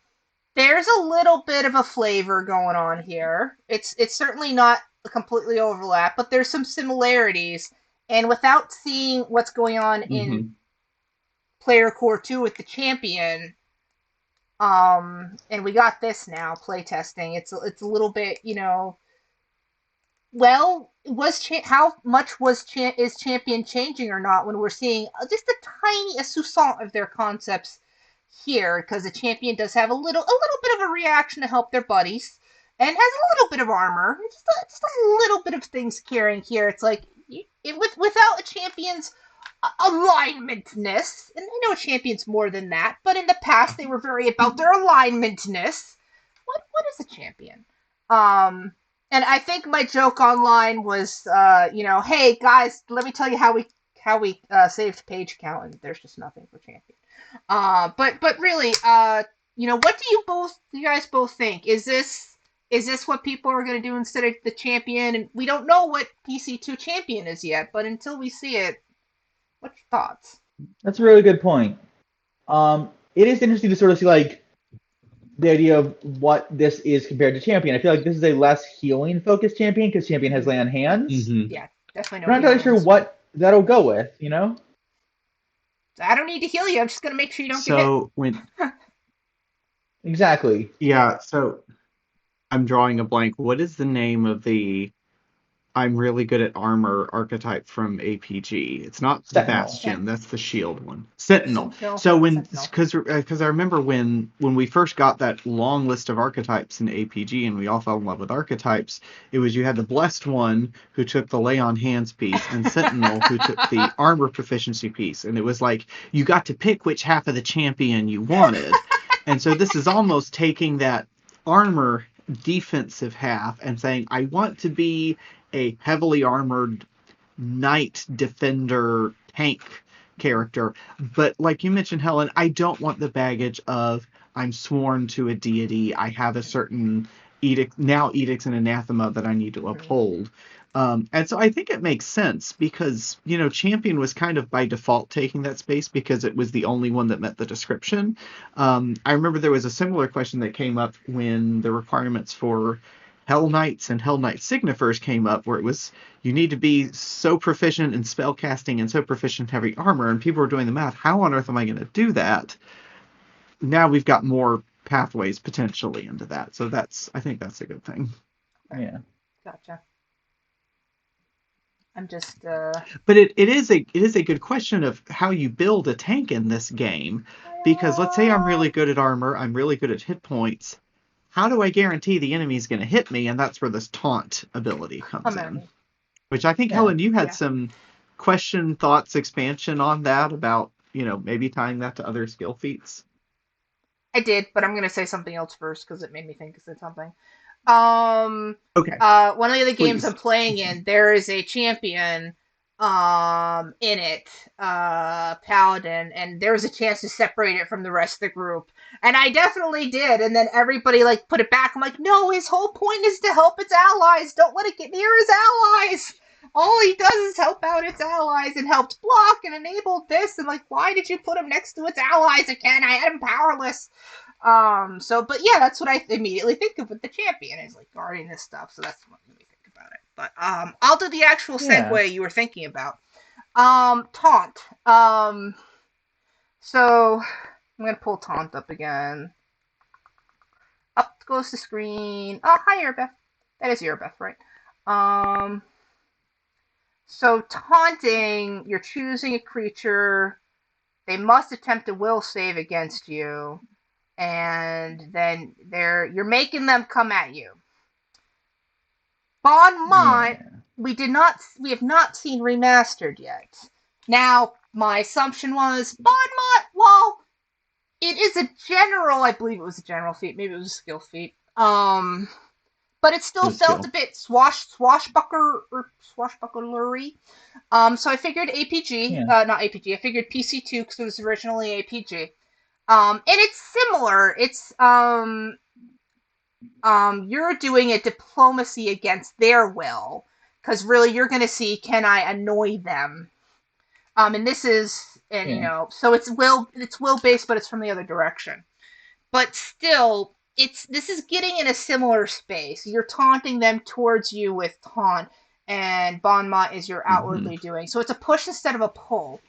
There's a little bit of a flavor going on here. It's certainly not a completely overlap, but there's some similarities. And without seeing what's going on in Hmm. Player Core 2 with the champion, and we got this now playtesting. It's a little bit, well, how much is champion changing or not when we're seeing just a soupçon of their concepts here, because the champion does have a little bit of a reaction to help their buddies and has a little bit of armor, just a little bit of things carrying here. It's like without a champion's alignmentness, and I know a champion's more than that, but in the past they were very about their alignmentness. What is a champion? Um, and I think my joke online was, hey guys, let me tell you how we saved page count, and there's just nothing for champion. But really, what do you guys both think? Is this what people are going to do instead of the champion? And we don't know what PC2 champion is yet, but until we see it, what's your thoughts? That's a really good point. It is interesting to sort of see like the idea of what this is compared to Champion. I feel like this is a less healing focused Champion because Champion has lay on hands. Hmm. Yeah, definitely I'm no not entirely sure healings. what that'll go with, you know? I don't need to heal you. I'm just going to make sure you don't get hit. So when Exactly. yeah, so I'm drawing a blank. What is the name of the I'm really good at armor archetype from APG. It's not the Sentinel. Bastion, that's the shield one. Sentinel. Sentinel. So Sentinel. because I remember when we first got that long list of archetypes in APG and we all fell in love with archetypes, it was you had the blessed one who took the lay on hands piece and Sentinel who took the armor proficiency piece, and it was like you got to pick which half of the champion you wanted. And so this is almost taking that armor defensive half and saying I want to be a heavily armored knight defender tank character. But like you mentioned, Helen, I don't want the baggage of I'm sworn to a deity. I have a certain edicts and anathema that I need to uphold. And so I think it makes sense because, Champion was kind of by default taking that space because it was the only one that met the description. I remember there was a similar question that came up when the requirements for Hell Knights and Hell Knight Signifers came up, where it was you need to be so proficient in spellcasting and so proficient in heavy armor, and people were doing the math. How on earth am I going to do that? Now we've got more pathways potentially into that, so I think that's a good thing. Yeah. Gotcha. I'm just. But it is a good question of how you build a tank in this game, because let's say I'm really good at armor, I'm really good at hit points. How do I guarantee the enemy's going to hit me? And that's where this taunt ability comes in. Which I think, Helen, you had some thoughts, expansion on that about, maybe tying that to other skill feats. I did, but I'm going to say something else first because it made me think of something. Okay. One of the other games I'm playing in, there is a champion in it, Paladin, and there was a chance to separate it from the rest of the group. And I definitely did, and then everybody put it back. I'm like, no, his whole point is to help its allies. Don't let it get near his allies. All he does is help out its allies and helps block and enable this. And why did you put him next to its allies again? I had him powerless. But yeah, that's what I immediately think of with the champion is guarding this stuff. So that's what made me think about it. But I'll do the actual segue you were thinking about. Taunt. So I'm gonna pull Taunt up again. Up goes the screen. Oh, hi, Erebeth. That is Erebeth, right? So taunting, you're choosing a creature. They must attempt a will save against you, and then you're making them come at you. Bon Mott, we have not seen remastered yet. Now, my assumption was Bon Mott, well, it is a general, I believe it was a general feat, maybe it was a skill feat. But it still felt a bit swashbucklery. So I figured APG, not APG, I figured PC2 because it was originally APG. And it's similar. It's you're doing a diplomacy against their will, because really you're going to see, can I annoy them? And this is, so it's will based, but it's from the other direction. But still, this is getting in a similar space. You're taunting them towards you with taunt, and Bon Mott is your outwardly doing. So it's a push instead of a pull.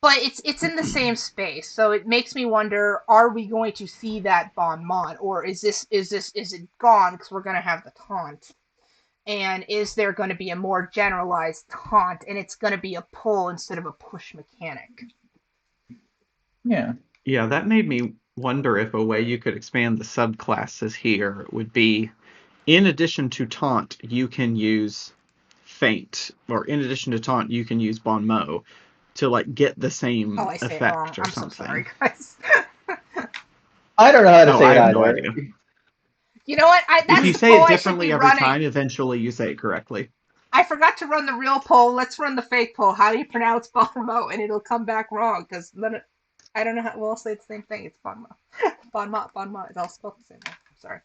But it's in the same space, so it makes me wonder: are we going to see that Bon Mott, or is it gone because we're going to have the taunt? And is there going to be a more generalized taunt, and it's going to be a pull instead of a push mechanic? Yeah. Yeah, that made me wonder if a way you could expand the subclasses here would be, in addition to taunt, you can use feint, or in addition to taunt, you can use Bon Mot to get the same effect or something. So sorry, guys. I don't know how to say it either. No idea. You know what? If you say it differently every time, eventually you say it correctly. I forgot to run the real poll. Let's run the fake poll. How do you pronounce Bon Mot? And it'll come back wrong because I don't know how. We'll say the same thing. It's Bon Mot. Bon Mot. It's all spelled the same way. I'm sorry.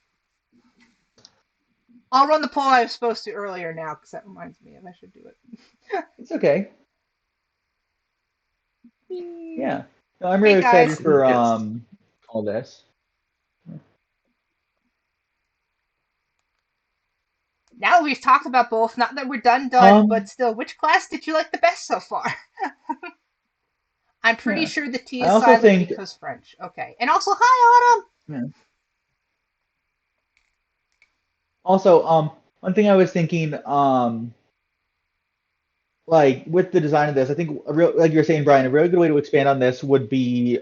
I'll run the poll I was supposed to earlier now because that reminds me, and I should do it. It's okay. Yeah. No, I'm really excited for all this. Now we've talked about both. Not that we're done, but still, which class did you like the best so far? I'm pretty sure the T is silent because French. Okay. And also, hi, Autumn! Yeah. Also, one thing I was thinking, like with the design of this, I think like you're saying, Brian, a really good way to expand on this would be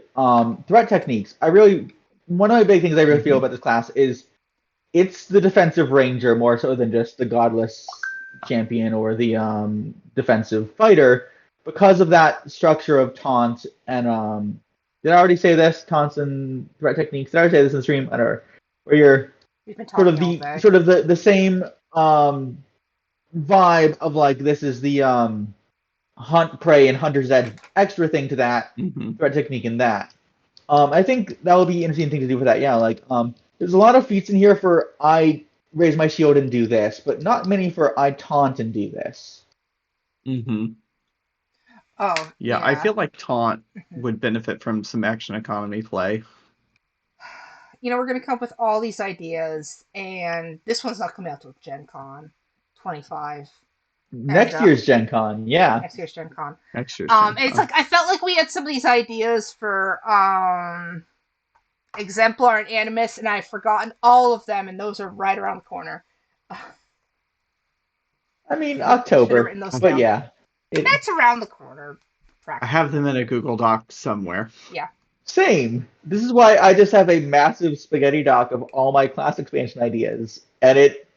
threat techniques. One of the big things I really feel about this class is it's the defensive ranger more so than just the godless champion or the defensive fighter because of that structure of taunt and did I already say this? Taunts and threat techniques. Did I already say this in the stream? I don't know. Where you're We've been sort talking of all the day. sort of the same vibe of like this is the hunt prey and hunter's edge extra thing to that threat technique in that. I think that would be an interesting thing to do for that. Yeah, like there's a lot of feats in here for I raise my shield and do this, but not many for I taunt and do this. Oh, Yeah, I feel like taunt would benefit from some action economy play. You know, we're going to come up with all these ideas, and this one's not coming out till Gen Con 25. Next year's Gen Con, yeah. Next year's Gen Con. Next year's Gen Con. It's like I felt like we had some of these ideas for Exemplar and Animus, and I've forgotten all of them, and those are right around the corner. I mean, October, but yeah. That's around the corner. I have them in a Google Doc somewhere. Yeah. Same. This is why I just have a massive spaghetti doc of all my class expansion ideas, and it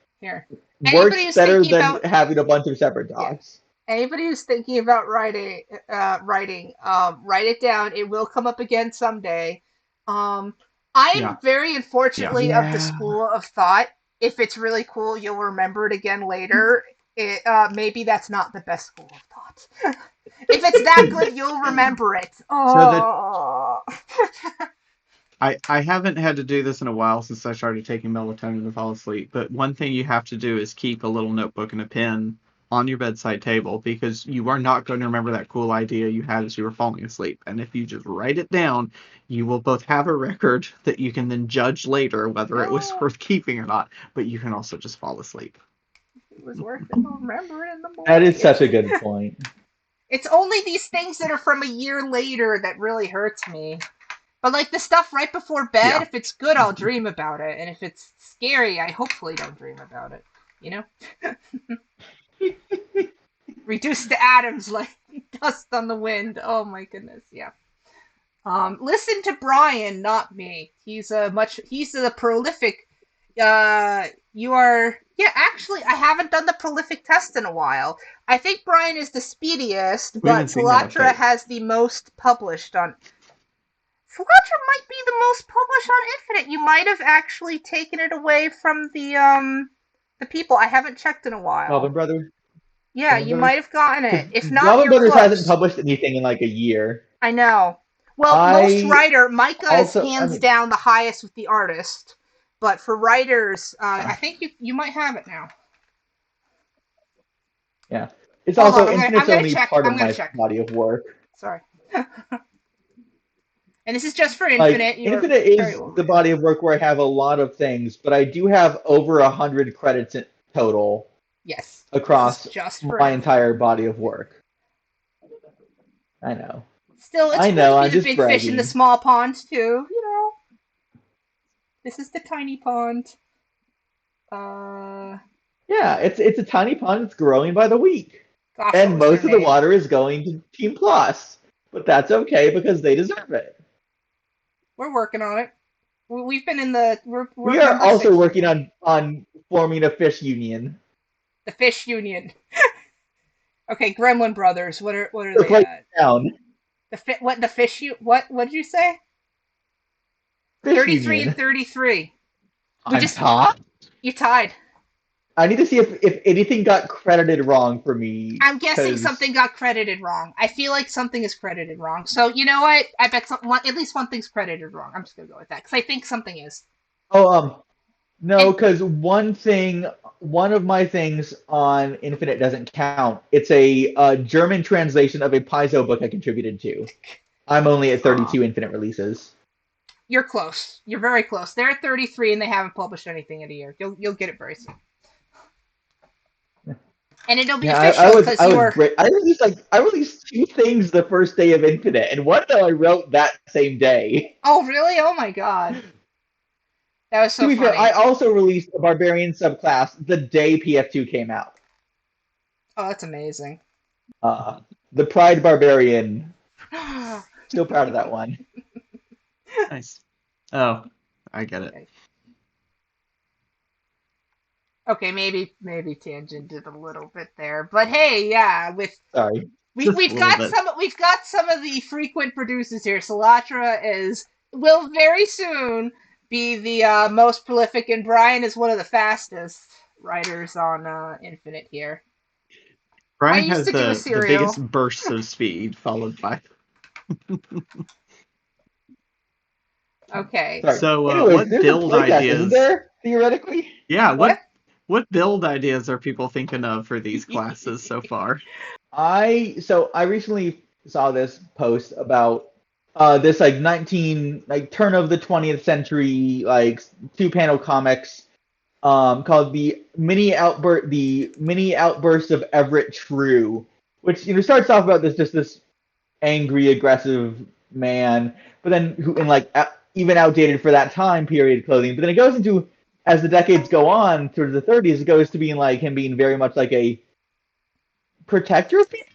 works better than having a bunch of separate docs. Yeah. Anybody who's thinking about writing, write it down. It will come up again someday. I am very unfortunately of the school of thought. If it's really cool, you'll remember it again later. Maybe that's not the best school of thought. If it's that good, you'll remember it. Oh. I haven't had to do this in a while since I started taking melatonin to fall asleep, but one thing you have to do is keep a little notebook and a pen on your bedside table because you are not going to remember that cool idea you had as you were falling asleep. And if you just write it down, you will both have a record that you can then judge later whether it was worth keeping or not, but you can also just fall asleep. It was worth it. I'll remember it in the morning. That is such a good point. It's only these things that are from a year later that really hurts me. But like the stuff right before bed, if it's good, I'll dream about it. And if it's scary, I hopefully don't dream about it. You know? Reduced to atoms like dust on the wind. Oh my goodness, yeah. Listen to Brian, not me. He's a prolific. Actually, I haven't done the prolific test in a while. I think Brian is the speediest, but Filatra has the most published on. Filatra might be the most published on Infinite. You might have actually taken it away from the people. I haven't checked in a while. Melvin Brothers. Yeah, you might have gotten it. If not, Melvin Brothers hasn't published anything in like a year. I know. Well, most writer, Micah is hands down the highest with the artist. But for writers, I think you might have it now. Yeah. It's also Infinite's only part of my body of work. Sorry. And this is just for Infinite. Infinite is the body of work where I have a lot of things, but I do have over 100 credits in total. Yes. Across my entire body of work. I know. Still, it's cool to be the big fish in the small pond, too. You know. This is the tiny pond. Yeah, it's a tiny pond. It's growing by the week. Gosh, and most of the water is going to Team Plus. But that's okay because they deserve it. We're working on it. We've been in the... We are also working on forming a fish union. The fish union. Okay, Gremlin Brothers. What are they at? Down. What did you say? Fish 33 union. and 33. Tied? You tied. I need to see if anything got credited wrong for me. I'm guessing something got credited wrong. I feel like something is credited wrong. So, you know what? I bet at least one thing's credited wrong. I'm just going to go with that because I think something is. Oh, no, because one of my things on Infinite doesn't count. It's a German translation of a Paizo book I contributed to. I'm only at 32 Infinite releases. You're close. You're very close. They're at 33 and they haven't published anything in a year. You'll get it very soon. And it'll be official because I released 2 things the first day of Infinite, and one that I wrote that same day. Oh, really? Oh my god. That was so funny. Fair, I also released a Barbarian subclass the day PF2 came out. Oh, that's amazing. The Pride Barbarian. Still proud of that one. Nice. Oh, I get it. Okay, maybe tangented a little bit there, but hey, yeah, Sorry. we've got some of the frequent producers here. Salatra will very soon be the most prolific, and Brian is one of the fastest writers on Infinite here. I Brian used has to do a the serial. biggest bursts of speed, followed by. Okay. Sorry. So, Anyways, what there's build a playtest, ideas? isn't there? Theoretically. Yeah. What? What build ideas are people thinking of for these classes so far? I recently saw this post about this like turn of the 20th century like 2-panel comics called the mini outburst of Everett True, which starts off about this angry aggressive man, but then who in like even outdated for that time period clothing, but then it goes into, as the decades go on towards the 30s, it goes to being like him being very much like a protector of people,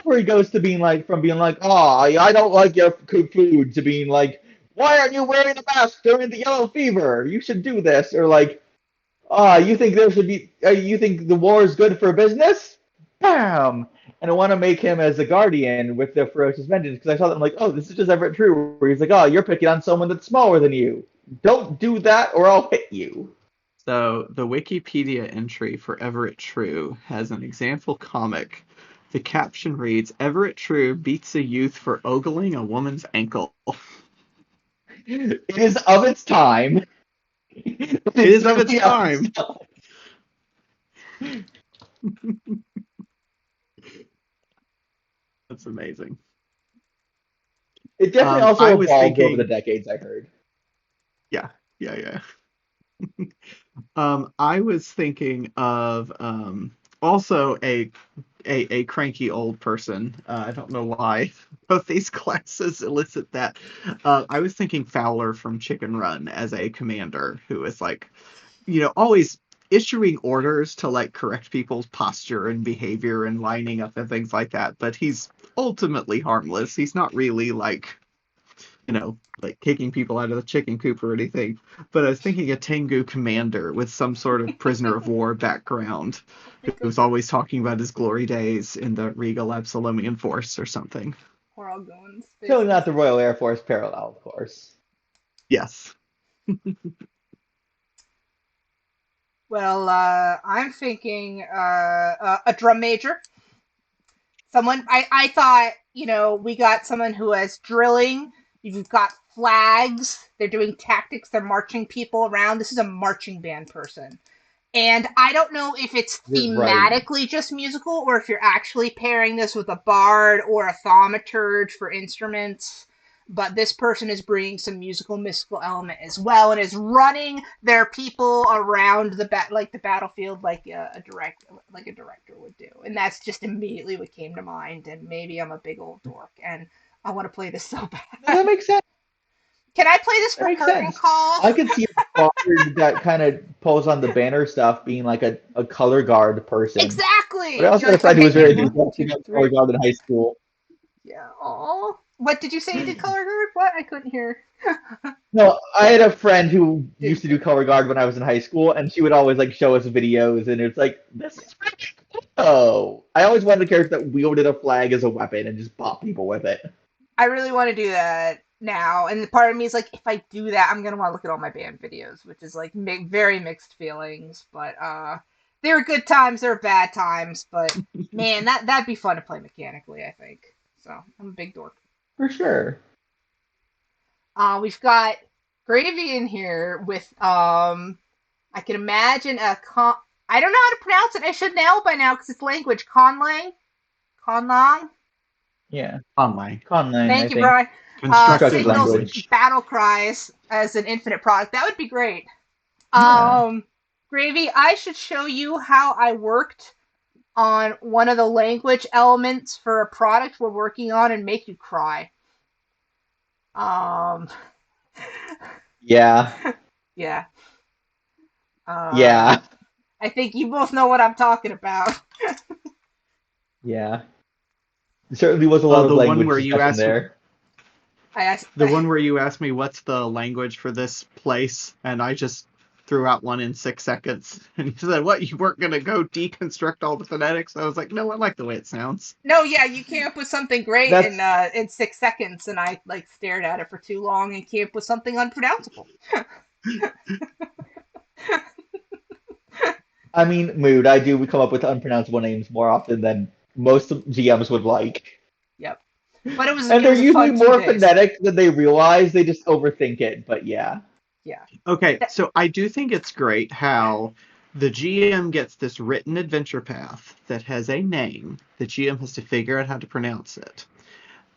where he goes to being like, from being like, oh, I don't like your food, to being like, why aren't you wearing a mask during the yellow fever? You should do this. Or like, you think you think the war is good for business? Bam! And I want to make him as the guardian with the ferocious vengeance, because I saw that, I'm like, oh, this is just Everett True, where he's like, oh, you're picking on someone that's smaller than you. Don't do that or I'll hit you. So the Wikipedia entry for Everett True has an example comic. The caption reads, Everett True beats a youth for ogling a woman's ankle. It is of its time. It is of its time. That's amazing. It definitely also evolved over the decades, I heard. Yeah. I was thinking of also a cranky old person. I don't know why both these classes elicit that. I was thinking Fowler from Chicken Run as a commander who is like, always issuing orders to like correct people's posture and behavior and lining up and things like that. But he's ultimately harmless. He's not really like, like kicking people out of the chicken coop or anything. But I was thinking a Tengu commander with some sort of prisoner of war background who's always talking about his glory days in the Regal Absalomian Force or something. We're all going. So not the Royal Air Force parallel, of course. Yes. Well, I'm thinking a drum major. Someone I thought, we got someone who has drilling. You've got flags. They're doing tactics. They're marching people around. This is a marching band person. And I don't know if it's thematically just musical or if you're actually pairing this with a bard or a thaumaturge for instruments. But this person is bringing some mystical element as well, and is running their people around the battlefield like a director would do. And that's just immediately what came to mind. And maybe I'm a big old dork, and I want to play this so bad. That makes sense. Can I play this for curtain call? I could see a bard that kind of pulls on the banner stuff being like a color guard person. Exactly. But I also had a friend who was very enthusiastic about color guard in high school. Yeah. Oh. What did you say you did color guard? What? I couldn't hear. No, I had a friend who used to do color guard when I was in high school, and she would always like show us videos, and it's like, this is really cool. I always wanted a character that wielded a flag as a weapon and just pop people with it. I really want to do that now, and part of me is like, if I do that, I'm gonna want to look at all my band videos, which is like very mixed feelings. But there are good times, there are bad times, but man, that'd be fun to play mechanically, I think. So I'm a big dork. For sure. We've got Gravy in here with I can imagine I don't know how to pronounce it. I should know by now because it's language. Conlang. Yeah. Conlang. Thank you, Brian. Constructed Signals language. battle cries as an infinite product. That would be great. Gravy, I should show you how I worked on one of the language elements for a product we're working on and make you cry. Yeah. Yeah. Yeah. I think you both know what I'm talking about. Yeah. There certainly was a lot of the one language where you discussion asked there. I asked the one where you asked me what's the language for this place, and I just threw out one in 6 seconds. And you said, "What? You weren't gonna go deconstruct all the phonetics?" I was like, "No, I like the way it sounds." No, yeah, you came up with something great That's in 6 seconds, and I like stared at it for too long and came up with something unpronounceable. I mean, mood. I do come up with unpronounceable names more often than most GMs would like. Yep. But And it they're was a usually fun two more days. phonetic than they realize. They just overthink it. But yeah. Yeah. Okay, That, so I do think it's great how the GM gets this written adventure path that has a name. The GM has to figure out how to pronounce it.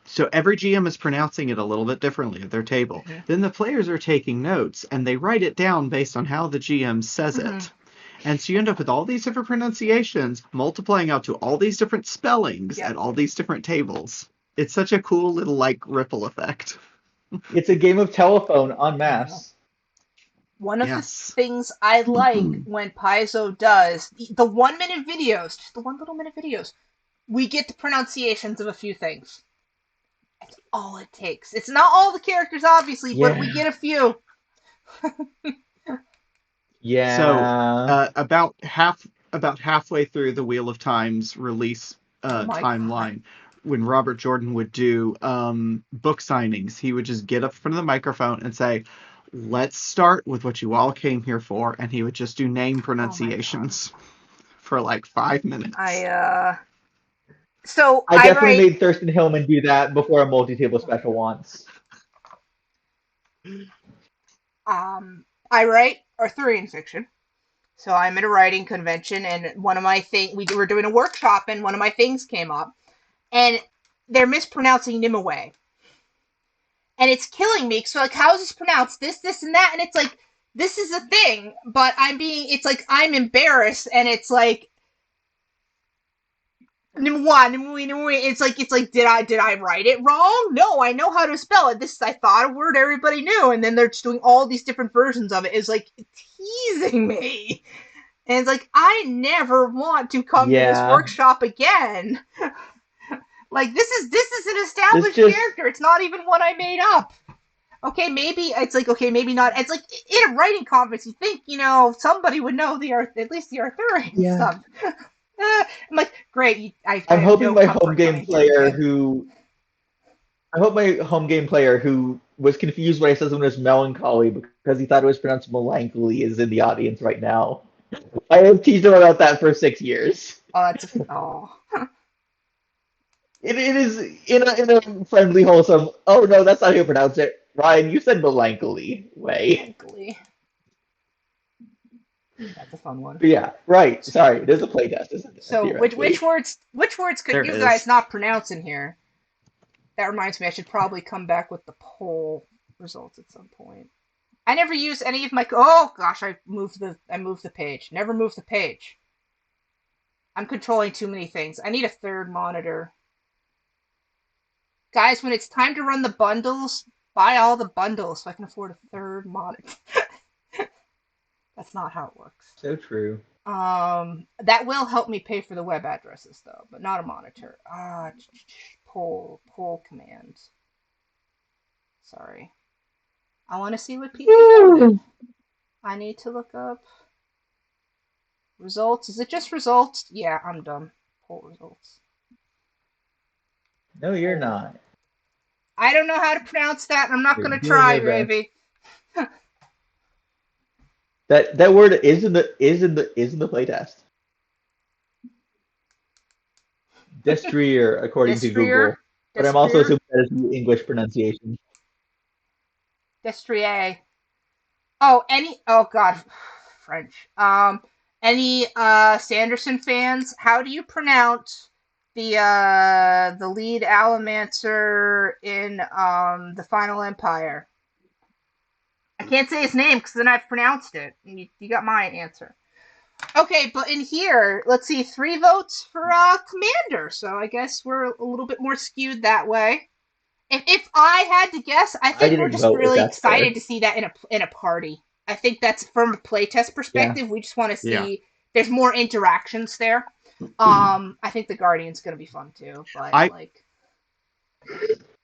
So every GM is pronouncing it a little bit differently at their table. mhm, Then the players are taking notes and they write it down based on how the GM says mhm. it. And so you end up with all these different pronunciations multiplying out to all these different spellings Yep. at all these different tables. It's such a cool little like ripple effect. It's a game of telephone en I know. masse. One of the Yes. things I like when Paizo does the 1 minute videos, just the 1 little minute videos, we get the pronunciations of a few things. That's all it takes. It's not all the characters, obviously, but we Yeah. get a few. So Yeah. about halfway through the Wheel of Time's release Oh my god. timeline, when Robert Jordan would do book signings, he would just get up in front of the microphone and say, "Let's start with what you all came here for," and he would just do name Oh my god. pronunciations for like 5 minutes. So I I definitely write made Thurston Hillman do that before a multi-table special once. I write Arthurian fiction. So I'm at a writing convention, and one of my we were doing a workshop, and one of my things came up, and they're mispronouncing Nimue, and it's killing me. So like, how is this pronounced? This, and that, and it's like this is a thing, but it's like I'm embarrassed, and it's like Nimue. It's like did I write it wrong? No, I know how to spell it. I thought a word everybody knew, and then they're just doing all these different versions of it. It's like teasing me. And it's like, I never want to come to this Yeah. workshop again. Like this is an This established just character. It's not even one I made up. Okay, maybe it's like okay, maybe not. It's like in a writing conference, you think somebody would know at least the Arthurian yeah. stuff. I'm like, great. I I'm have hoping no my home comfort game coming here player again. who I hope my home game player who was confused when I said something was melancholy because he thought it was pronounced melancholy is in the audience right now. I have teased him about that for 6 years. Oh, that's oh. It is in a friendly, wholesome. Oh no, that's not how you pronounce it. Ryan, you said melancholy way. Melancholy. That's a fun one. But yeah, right. Sorry, there's a playtest, isn't there? So Theoretically. which words could There you guys is. not pronounce in here? That reminds me, I should probably come back with the poll results at some point. I never use any of my. Oh gosh, I moved the page. Never move the page. I'm controlling too many things. I need a third monitor, guys. When it's time to run the bundles, buy all the bundles so I can afford a third monitor. That's not how it works. So true. That will help me pay for the web addresses though, but not a monitor. Poll commands. Sorry. I want to see what people voted. I need to look up results. Is it just results? Yeah, I'm done. Poll results. No, you're not. I don't know how to pronounce that, and I'm not You're going to doing try, your best. baby. That word is in the playtest. Destrier, according to Destrier? Google. But I'm also Destrier? assuming that is the English pronunciation. Destrier. Oh god, French. Any Sanderson fans, how do you pronounce the lead Allomancer in the Final Empire? I can't say his name because then I've pronounced it. You got my answer. Okay, but in here, let's see, 3 votes for Commander. So I guess we're a little bit more skewed that way. If I had to guess, I I think we're didn't just vote, if really that's fair. excited to see that in a party. I think that's from a playtest perspective. We just want to Yeah. see there's more interactions there. I think the Guardian's gonna be fun too, but I like,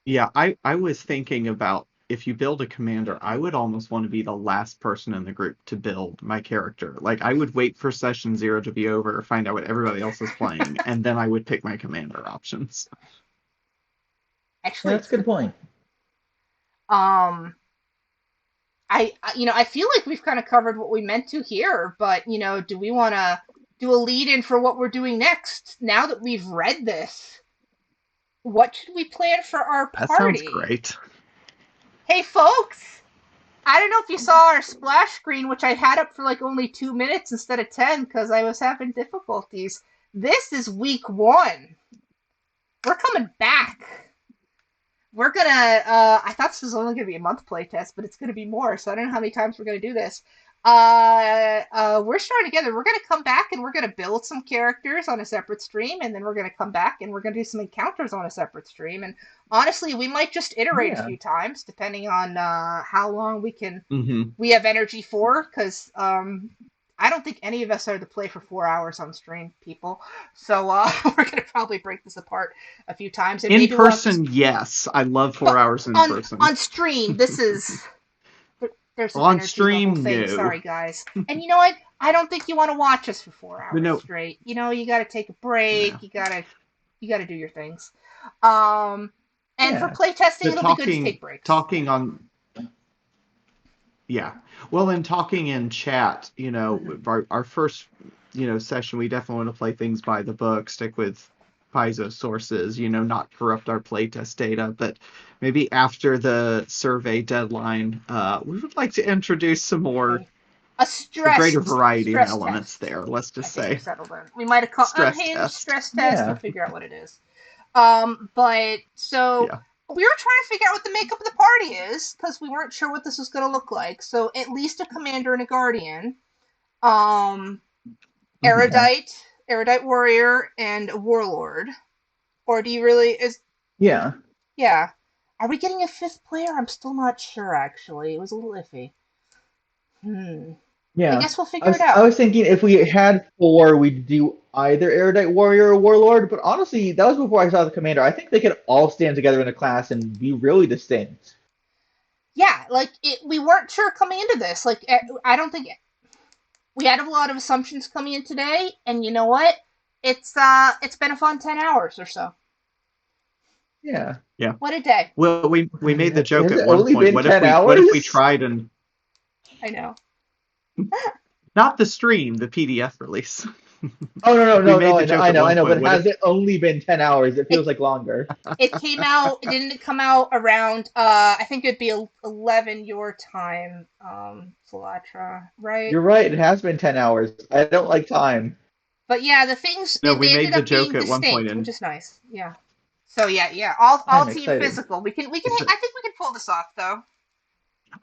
Yeah, I was thinking about if you build a commander, I would almost want to be the last person in the group to build my character. Like I would wait for session 0 to be over, find out what everybody else is playing, and then I would pick my commander options. Yeah, actually, that's it's a a good good point. point. Um, I feel like we've kind of covered what we meant to here, but do we want to do a lead in for what we're doing next? Now that we've read this, what should we plan for our That sounds party? great. Hey, folks! I don't know if you saw our splash screen, which I had up for like only 2 minutes instead of 10 because I was having difficulties. This is week 1. We're coming back. We're gonna. I thought this was only gonna be a month playtest, but it's gonna be more. So I don't know how many times we're gonna do this. We're starting together. We're gonna come back and we're gonna build some characters on a separate stream, and then we're gonna come back and we're gonna do some encounters on a separate stream. And honestly, we might just iterate a Yeah. few times depending on how long Hmm. we have energy for. Because I don't think any of us are to play for 4 hours on stream, people. So we're gonna probably break this apart a few times, and In maybe we'll have to. person, yes. I love But 4 hours in on person. stream, this is there's some On energy level stream, thing. no. Sorry, guys. And you know what? I don't think you want to watch us for four But hours no, straight. You got to take a break. yeah. You gotta do your things. Um, and for Yeah. playtesting, The it'll be good to take breaks. talking on Yeah. Well, in talking in chat, Mm-hmm. our first, session, we definitely want to play things by the book, stick with Paizo sources, not corrupt our playtest data. But maybe after the survey deadline, we would like to introduce some more, Okay. A a greater stressed variety of stress elements test. there. Let's I just think we're say settled in. We might have called. stress Hey, the test. stress test. We'll Yeah. figure out what it is. But so Yeah. we were trying to figure out what the makeup of the party is because we weren't sure what this was going to look like. So at least a commander and a guardian, um, Hmm. Yeah. erudite warrior, and a warlord. Or do you really is Yeah. yeah? Are we getting a fifth player? I'm still not sure. Actually, it was a little iffy. Hmm. I Yeah. guess we'll I figure it was I out. was thinking if we had 4, we'd do either Erudite Warrior or Warlord, but honestly, that was before I saw the commander. I think they could all stand together in a class and be really distinct. Yeah, like we weren't sure coming into this. Like I don't think we had a lot of assumptions coming in today, and you know what? It's been a fun 10 hours or so. Yeah. Yeah. What a day! Well, we made the joke Has at it one only point. been 10 What if we hours? tried and I know. not the stream, the PDF release? Oh no no We no made no the joke at I one know, point. but What if has it only been 10 hours? It It feels like longer. it came out. It didn't come out around. I think it'd be 11 your time, Salatra, right? You're right, it has been 10 hours. I don't like time. But yeah, the things No, they we ended made the up joke being at one point, distinct, which and is nice. Yeah. So yeah. All I'm team excited. physical. We can. it's a, I think we can pull this off though.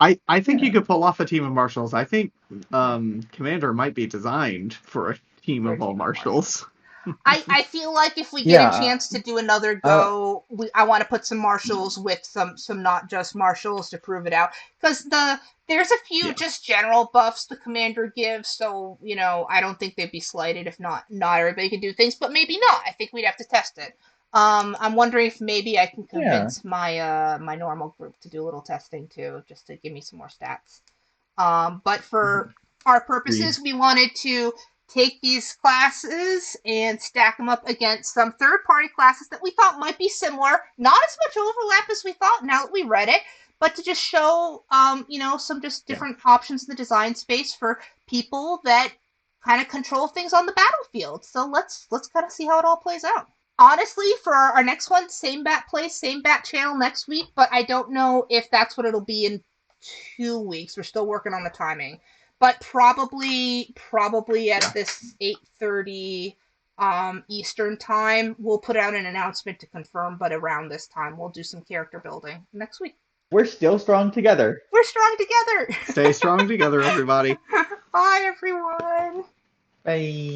I think you Yeah. could pull off a team of marshals. I think Commander might be designed for a team For a of all team of marshals. marshals. I feel like if we get a Yeah. chance to do another Uh, go, I want to put some marshals with some not just marshals to prove it out because there's a few Yeah. just general buffs the commander gives, so I don't think they'd be slighted if not everybody can do things, but maybe not. I think we'd have to test it. I'm wondering if maybe I can yeah. convince my normal group to do a little testing too, just to give me some more stats. But for our Agreed. purposes, we wanted to take these classes and stack them up against some third party classes that we thought might be similar. Not as much overlap as we thought now that we read it, but to just show, some just Yeah. different options in the design space for people that kind of control things on the battlefield. So let's kind of see how it all plays out. Honestly, for our next one, same bat place, same bat channel next week, but I don't know if that's what it'll be in 2 weeks. We're still working on the timing, but probably at this 8:30 Eastern time, we'll put out an announcement to confirm. But around this time, we'll do some character building next week. We're still strong together. We're strong together. Stay strong together, everybody. Bye, everyone. Bye.